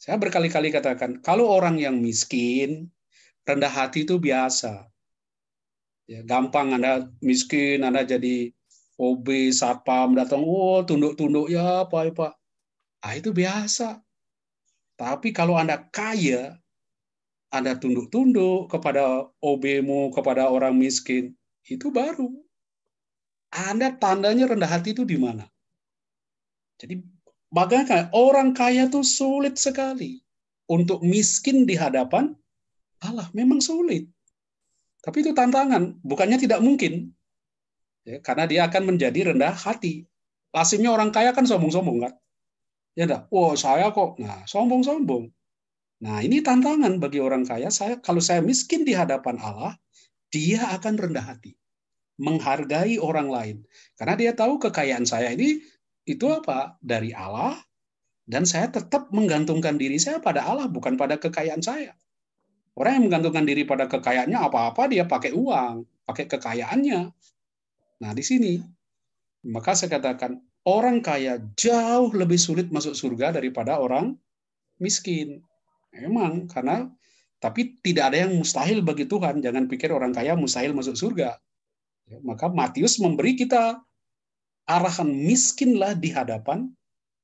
Saya berkali-kali katakan, kalau orang yang miskin, rendah hati itu biasa. Ya, gampang Anda miskin, Anda jadi OB, satpam, datang, tunduk-tunduk, ya Pak. Itu biasa. Tapi kalau Anda kaya, Anda tunduk-tunduk kepada OB-mu, kepada orang miskin, itu baru. Anda tandanya rendah hati itu di mana? Jadi, bagaimana orang kaya itu sulit sekali untuk miskin di hadapan Allah. Memang sulit. Tapi itu tantangan, bukannya tidak mungkin. Ya, karena dia akan menjadi rendah hati. Lazimnya orang kaya kan sombong-sombong kan? Ya enggak? Saya kok. Nah, sombong-sombong. Nah, ini tantangan bagi orang kaya. Kalau saya miskin di hadapan Allah, dia akan rendah hati. Menghargai orang lain. Karena dia tahu kekayaan saya ini itu apa? Dari Allah, dan saya tetap menggantungkan diri saya pada Allah, bukan pada kekayaan saya. Orang yang menggantungkan diri pada kekayaannya, apa-apa dia pakai uang, pakai kekayaannya. Nah, di sini, maka saya katakan, orang kaya jauh lebih sulit masuk surga daripada orang miskin. Memang, tapi tidak ada yang mustahil bagi Tuhan. Jangan pikir orang kaya mustahil masuk surga. Maka Matius memberi kita arahan, miskinlah di hadapan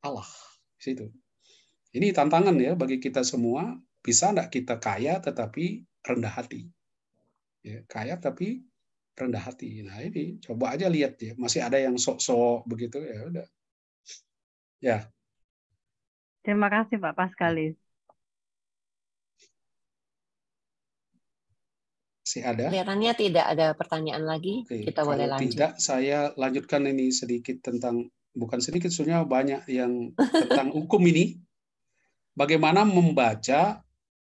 Allah. Situ. Ini tantangan ya bagi kita semua. Bisa enggak kita kaya tetapi rendah hati? Ya, kaya tapi rendah hati. Nah, ini coba aja lihat ya. Masih ada yang sok-sok begitu, ya udah. Ya. Terima kasih Pak Paskalis. Masih ada? Kelihatannya tidak ada pertanyaan lagi. Oke, Kita boleh kalau lanjut. tidak, saya lanjutkan ini sedikit tentang, bukan sedikit, sebenarnya banyak yang tentang hukum ini. Bagaimana membaca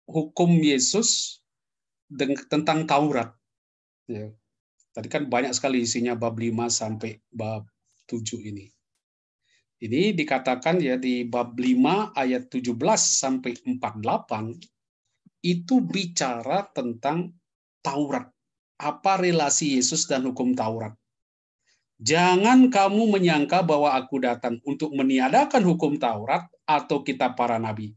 hukum Yesus tentang Taurat. Ya. Tadi kan banyak sekali isinya bab 5 sampai bab 7 ini. Ini dikatakan ya di bab 5 ayat 17 sampai 48 itu bicara tentang Taurat. Apa relasi Yesus dan hukum Taurat? Jangan kamu menyangka bahwa aku datang untuk meniadakan hukum Taurat atau kitab para nabi.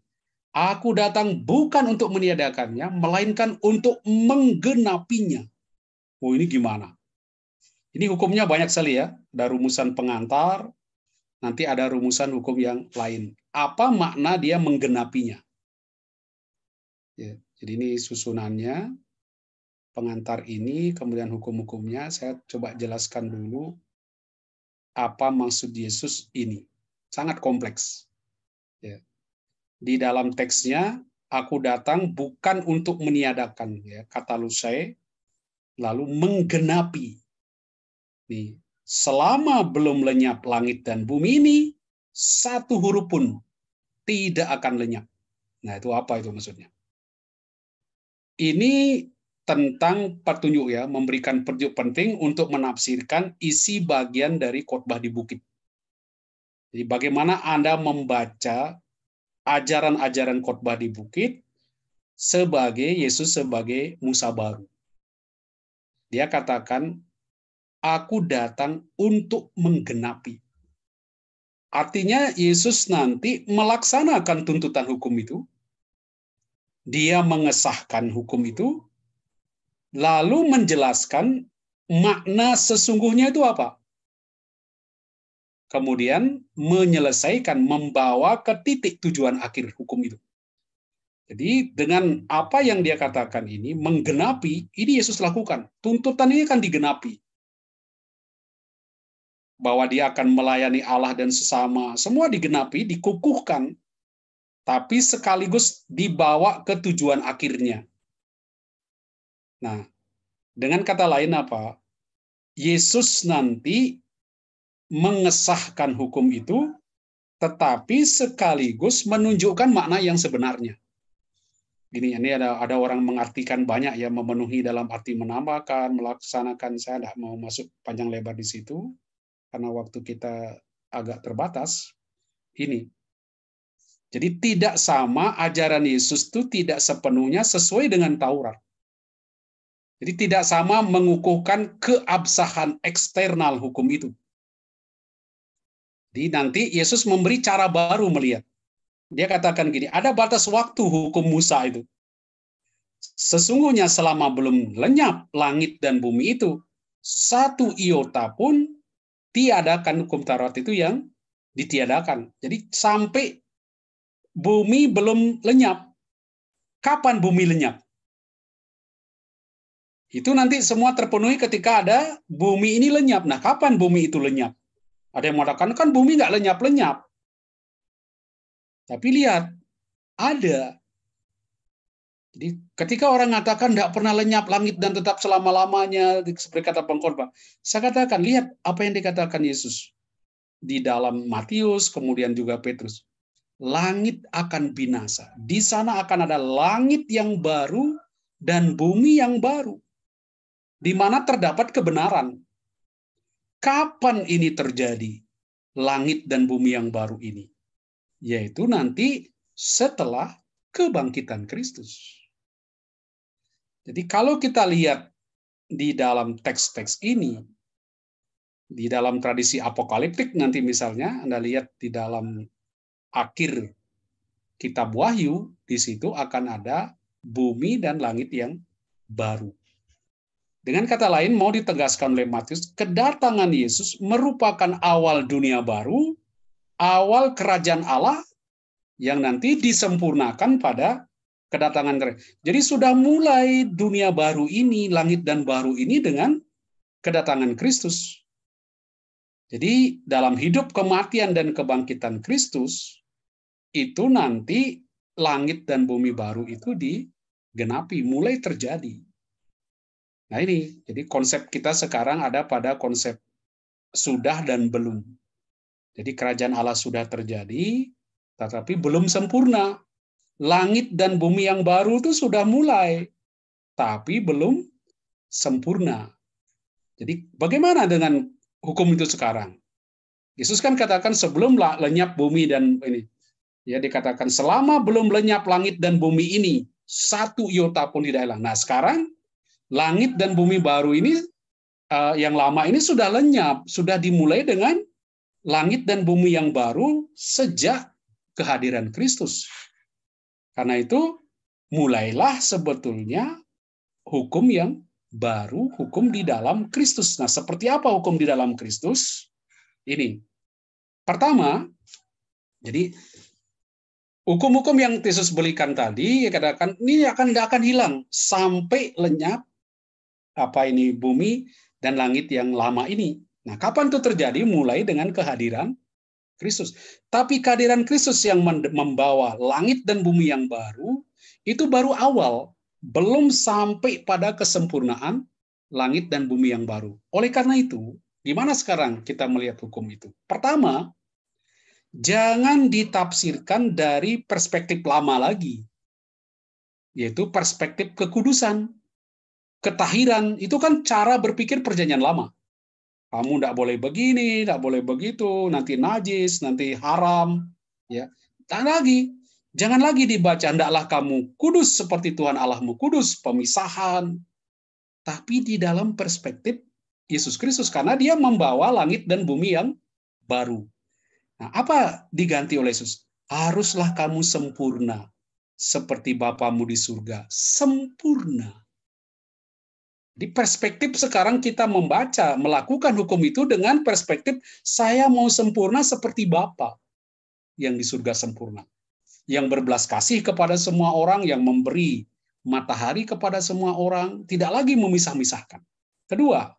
Aku datang bukan untuk meniadakannya, melainkan untuk menggenapinya. Ini gimana? Ini hukumnya banyak sekali ya. Ada rumusan pengantar, nanti ada rumusan hukum yang lain. Apa makna dia menggenapinya? Ya, jadi ini susunannya, pengantar ini, kemudian hukum-hukumnya. Saya coba jelaskan dulu apa maksud Yesus ini. Sangat kompleks. Ya. Di dalam teksnya, aku datang bukan untuk meniadakan, ya, kata lusai, lalu menggenapi. Nih, selama belum lenyap langit dan bumi ini, satu huruf pun tidak akan lenyap. Nah, itu apa itu maksudnya? Ini tentang petunjuk ya, memberikan petunjuk penting untuk menafsirkan isi bagian dari khotbah di bukit. Jadi bagaimana Anda membaca ajaran-ajaran khotbah di bukit sebagai Yesus sebagai Musa baru. Dia katakan aku datang untuk menggenapi. Artinya Yesus nanti melaksanakan tuntutan hukum itu, dia mengesahkan hukum itu, lalu menjelaskan makna sesungguhnya itu apa. Kemudian menyelesaikan, membawa ke titik tujuan akhir hukum itu. Jadi dengan apa yang dia katakan ini, menggenapi, ini Yesus lakukan. Tuntutan ini kan digenapi. Bahwa dia akan melayani Allah dan sesama, semua digenapi, dikukuhkan, tapi sekaligus dibawa ke tujuan akhirnya. Nah, dengan kata lain apa? Yesus nanti mengesahkan hukum itu, tetapi sekaligus menunjukkan makna yang sebenarnya. Ini ada orang mengartikan banyak ya, memenuhi dalam arti menambahkan, melaksanakan. Saya tidak mau masuk panjang lebar di situ karena waktu kita agak terbatas. Ini. Jadi tidak sama ajaran Yesus itu tidak sepenuhnya sesuai dengan Taurat. Jadi tidak sama mengukuhkan keabsahan eksternal hukum itu. Jadi nanti Yesus memberi cara baru melihat. Dia katakan gini, ada batas waktu hukum Musa itu. Sesungguhnya selama belum lenyap langit dan bumi itu, satu iota pun tiadakan hukum Taurat itu yang ditiadakan. Jadi sampai bumi belum lenyap. Kapan bumi lenyap? Itu nanti semua terpenuhi ketika ada bumi ini lenyap. Nah, kapan bumi itu lenyap? Ada yang mengatakan, kan bumi nggak lenyap-lenyap. Tapi lihat, ada. Jadi ketika orang mengatakan tidak pernah lenyap langit dan tetap selama-lamanya, seperti kata pengkhotbah, saya katakan, lihat apa yang dikatakan Yesus di dalam Matius, kemudian juga Petrus. Langit akan binasa. Di sana akan ada langit yang baru dan bumi yang baru, di mana terdapat kebenaran. Kapan ini terjadi? Langit dan bumi yang baru ini. Yaitu nanti setelah kebangkitan Kristus. Jadi kalau kita lihat di dalam teks-teks ini, di dalam tradisi apokaliptik nanti misalnya, Anda lihat di dalam akhir kitab Wahyu, di situ akan ada bumi dan langit yang baru. Dengan kata lain, mau ditegaskan oleh Matius, kedatangan Yesus merupakan awal dunia baru, awal kerajaan Allah yang nanti disempurnakan pada kedatangan Kristus. Jadi sudah mulai dunia baru ini, langit dan baru ini dengan kedatangan Kristus. Jadi dalam hidup, kematian, dan kebangkitan Kristus, itu nanti langit dan bumi baru itu digenapi, mulai terjadi. Nah ini, jadi konsep kita sekarang ada pada konsep sudah dan belum. Jadi kerajaan Allah sudah terjadi, tetapi belum sempurna. Langit dan bumi yang baru itu sudah mulai, tapi belum sempurna. Jadi bagaimana dengan hukum itu sekarang? Yesus kan katakan sebelum lenyap bumi dan ini, ya dikatakan selama belum lenyap langit dan bumi ini, satu iota pun tidak hilang. Nah sekarang langit dan bumi baru ini, yang lama ini sudah lenyap, sudah dimulai dengan langit dan bumi yang baru sejak kehadiran Kristus. Karena itu, mulailah sebetulnya hukum yang baru, hukum di dalam Kristus. Nah, seperti apa hukum di dalam Kristus? Ini. Pertama, jadi hukum-hukum yang Yesus berikan tadi, katakan ini tidak akan hilang sampai lenyap bumi dan langit yang lama ini. Nah, kapan itu terjadi? Mulai dengan kehadiran Kristus. Tapi kehadiran Kristus yang membawa langit dan bumi yang baru, itu baru awal, belum sampai pada kesempurnaan langit dan bumi yang baru. Oleh karena itu, gimana sekarang kita melihat hukum itu? Pertama, jangan ditafsirkan dari perspektif lama lagi, yaitu perspektif kekudusan. Ketahiran itu kan cara berpikir perjanjian lama. Kamu tidak boleh begini, tidak boleh begitu, nanti najis, nanti haram, ya. Jangan lagi dibaca, hendaklah kamu kudus seperti Tuhan Allahmu kudus, pemisahan. Tapi di dalam perspektif Yesus Kristus karena dia membawa langit dan bumi yang baru. Nah, apa diganti oleh Yesus? Haruslah kamu sempurna seperti Bapamu di surga sempurna. Di perspektif sekarang kita membaca, melakukan hukum itu dengan perspektif saya mau sempurna seperti Bapa yang di surga sempurna. Yang berbelas kasih kepada semua orang, yang memberi matahari kepada semua orang, tidak lagi memisah-misahkan. Kedua,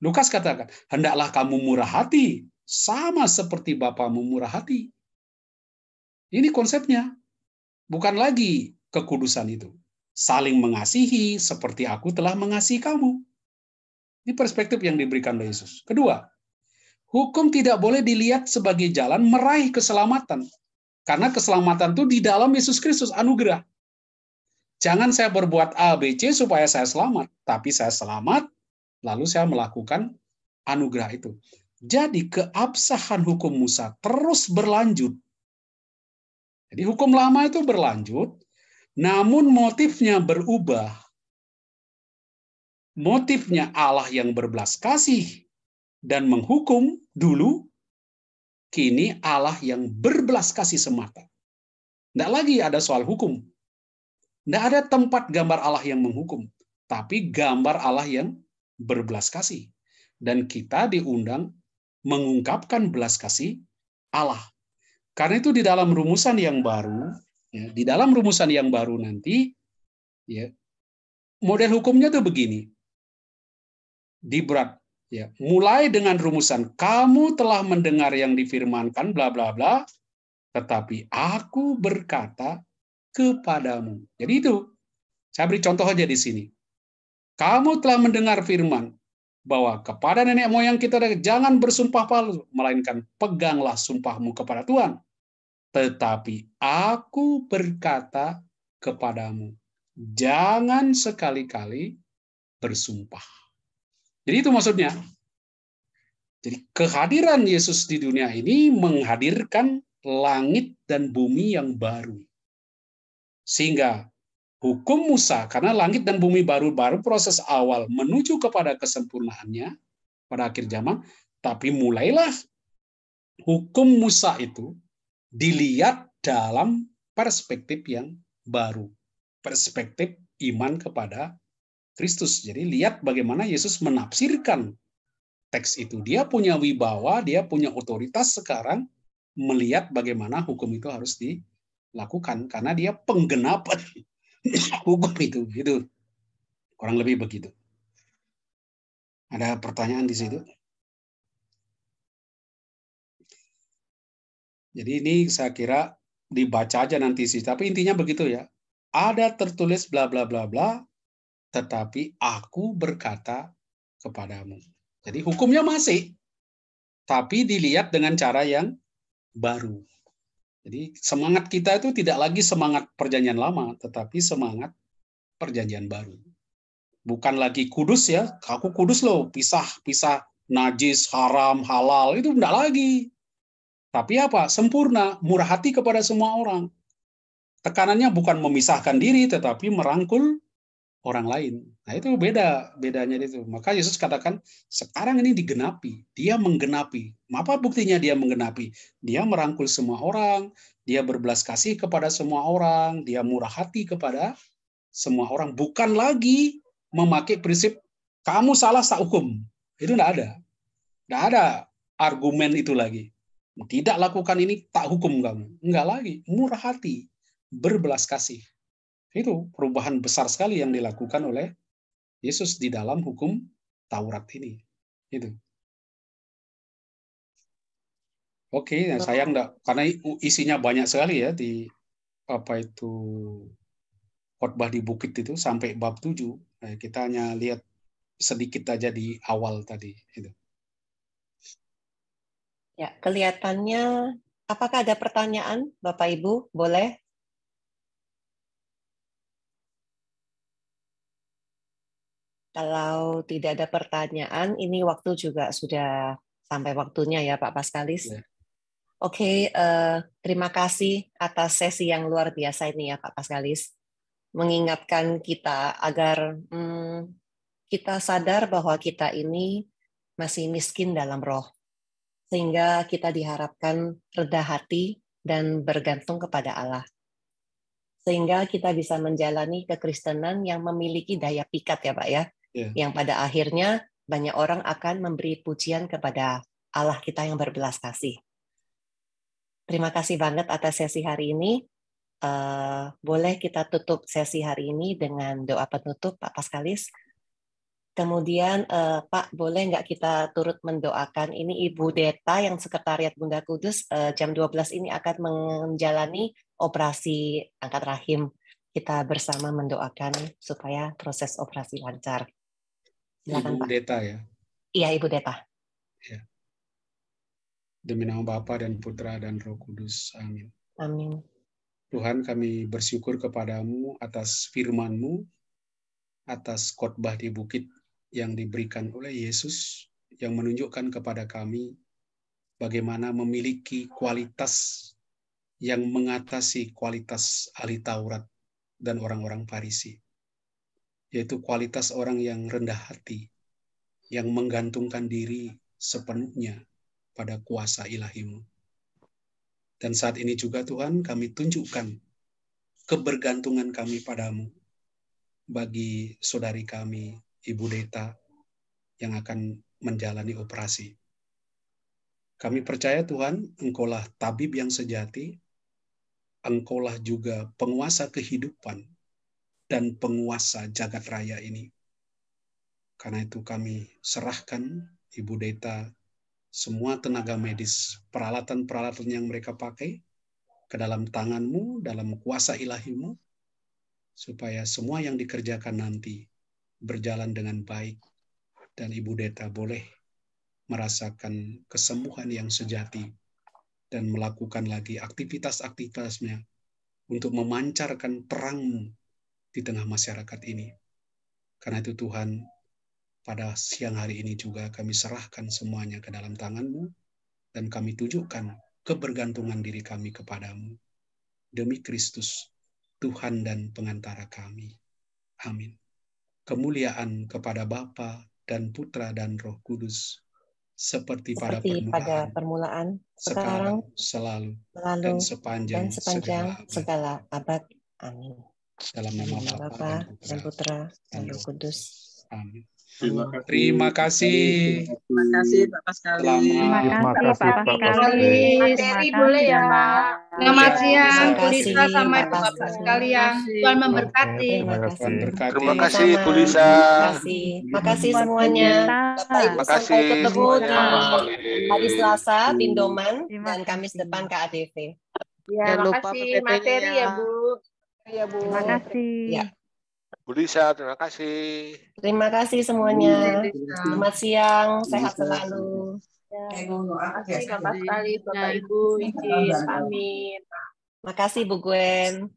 Lukas katakan, hendaklah kamu murah hati, sama seperti Bapamu murah hati. Ini konsepnya. Bukan lagi kekudusan itu. Saling mengasihi seperti aku telah mengasihi kamu. Ini perspektif yang diberikan oleh Yesus. Kedua, hukum tidak boleh dilihat sebagai jalan meraih keselamatan. Karena keselamatan itu di dalam Yesus Kristus, anugerah. Jangan saya berbuat A, B, C supaya saya selamat. Tapi saya selamat, lalu saya melakukan anugerah itu. Jadi keabsahan hukum Musa terus berlanjut. Jadi hukum lama itu berlanjut, namun motifnya berubah. Motifnya Allah yang berbelas kasih dan menghukum dulu, kini Allah yang berbelas kasih semata. Tidak lagi ada soal hukum. Tidak ada tempat gambar Allah yang menghukum, tapi gambar Allah yang berbelas kasih. Dan kita diundang mengungkapkan belas kasih Allah. Karena itu di dalam rumusan yang baru, ya, di dalam rumusan yang baru nanti, ya, model hukumnya tuh begini. Di berat, ya, mulai dengan rumusan kamu telah mendengar yang difirmankan bla bla bla, tetapi aku berkata kepadamu. Jadi itu, saya beri contoh aja di sini. Kamu telah mendengar firman bahwa kepada nenek moyang kita jangan bersumpah palsu, melainkan peganglah sumpahmu kepada Tuhan. Tetapi aku berkata kepadamu, jangan sekali-kali bersumpah. Jadi itu maksudnya. Jadi kehadiran Yesus di dunia ini menghadirkan langit dan bumi yang baru. Sehingga hukum Musa, karena langit dan bumi baru proses awal menuju kepada kesempurnaannya pada akhir zaman, tapi mulailah hukum Musa itu dilihat dalam perspektif yang baru. Perspektif iman kepada Kristus. Jadi lihat bagaimana Yesus menafsirkan teks itu. Dia punya wibawa, dia punya otoritas sekarang melihat bagaimana hukum itu harus dilakukan. Karena dia penggenapan hukum itu. Itu kurang lebih begitu. Ada pertanyaan di situ? Jadi ini saya kira dibaca aja nanti sih. Tapi intinya begitu ya. Ada tertulis bla bla bla bla, tetapi aku berkata kepadamu. Jadi hukumnya masih, tapi dilihat dengan cara yang baru. Jadi semangat kita itu tidak lagi semangat perjanjian lama, tetapi semangat perjanjian baru. Bukan lagi kudus ya, aku kudus loh, pisah najis, haram, halal, itu enggak lagi. Tapi apa? Sempurna, murah hati kepada semua orang. Tekanannya bukan memisahkan diri, tetapi merangkul orang lain. Nah itu bedanya itu. Maka Yesus katakan sekarang ini digenapi, dia menggenapi. Apa buktinya dia menggenapi? Dia merangkul semua orang, dia berbelas kasih kepada semua orang, dia murah hati kepada semua orang. Bukan lagi memakai prinsip kamu salah tak hukum. Itu enggak ada. Enggak ada argumen itu lagi. Tidak lakukan ini tak hukum kamu. Enggak lagi, murah hati, berbelas kasih. Itu perubahan besar sekali yang dilakukan oleh Yesus di dalam hukum Taurat ini. Itu. Oke, nah saya enggak, karena isinya banyak sekali ya di apa itu khotbah di bukit itu sampai bab 7. Nah, kita hanya lihat sedikit aja di awal tadi. Itu. Ya, kelihatannya apakah ada pertanyaan Bapak Ibu? Boleh? Kalau tidak ada pertanyaan, ini waktu juga sudah sampai waktunya ya Pak Paskalis. Ya. Oke, terima kasih atas sesi yang luar biasa ini ya Pak Paskalis. Mengingatkan kita agar kita sadar bahwa kita ini masih miskin dalam roh. Sehingga kita diharapkan rendah hati dan bergantung kepada Allah. Sehingga kita bisa menjalani kekristenan yang memiliki daya pikat ya Pak ya. Ya. Yang pada akhirnya banyak orang akan memberi pujian kepada Allah kita yang berbelas kasih. Terima kasih banget atas sesi hari ini. Boleh kita tutup sesi hari ini dengan doa penutup Pak Paskalis. Kemudian Pak, boleh nggak kita turut mendoakan ini Ibu Deta yang Sekretariat Bunda Kudus jam 12 ini akan menjalani operasi angkat rahim. Kita bersama mendoakan supaya proses operasi lancar. Silakan Ibu Pak. Deta ya. Iya Ibu Deta. Ya. Demi nama Bapa dan Putra dan Roh Kudus. Amin. Amin. Tuhan, kami bersyukur kepadamu atas firman-Mu, atas khotbah di bukit yang diberikan oleh Yesus, yang menunjukkan kepada kami bagaimana memiliki kualitas yang mengatasi kualitas ahli Taurat dan orang-orang Farisi, yaitu kualitas orang yang rendah hati, yang menggantungkan diri sepenuhnya pada kuasa ilahi-Mu. Dan saat ini juga Tuhan, kami tunjukkan kebergantungan kami padamu bagi saudari kami, Ibu Deta, yang akan menjalani operasi. Kami percaya Tuhan, Engkaulah tabib yang sejati, Engkaulah juga penguasa kehidupan dan penguasa jagat raya ini. Karena itu kami serahkan Ibu Deta, semua tenaga medis, peralatan-peralatan yang mereka pakai, ke dalam tangan-Mu, dalam kuasa ilahi-Mu, supaya semua yang dikerjakan nanti berjalan dengan baik, dan Ibu Deta boleh merasakan kesembuhan yang sejati, dan melakukan lagi aktivitas-aktivitasnya untuk memancarkan terang-Mu di tengah masyarakat ini. Karena itu Tuhan, pada siang hari ini juga kami serahkan semuanya ke dalam tangan-Mu, dan kami tunjukkan kebergantungan diri kami kepadamu. Demi Kristus, Tuhan dan pengantara kami. Amin. Kemuliaan kepada Bapa dan Putra dan Roh Kudus, seperti pada permulaan, sekarang, selalu, dan sepanjang segala abad. Amin. Dalam nama Bapa dan Putra dan Roh Kudus. Amin. Terima kasih. Terima kasih Pak Paskalis. Terima kasih Pak Paskalis. Materi boleh ya Pak. Selamat siang, Bu Lisa sama Ibu Bapak sekalian. Tuhan memberkati. Terima kasih, Bu Lisa. Terima kasih semuanya. Bapak Ibu sampai ketemu di hari Selasa, Tindoman, dan Kamis depan KADV. Ya, makasih materi ya Bu. Ya Bu. Terima kasih. Ya. Bu Lisa, terima kasih. Terima kasih semuanya. Selamat siang, sehat selalu. Terima kasih Bapak sekali, Bapak Ibu, izin pamit. Makasih Bu Gwen.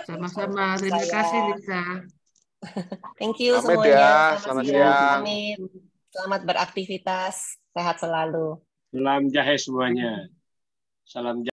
Sama-sama, terima kasih Lisa. Thank you Pamit semuanya. ya, selamat siang. Pamit. Selamat beraktivitas, sehat selalu. Salam jahe semuanya. Salam jahe.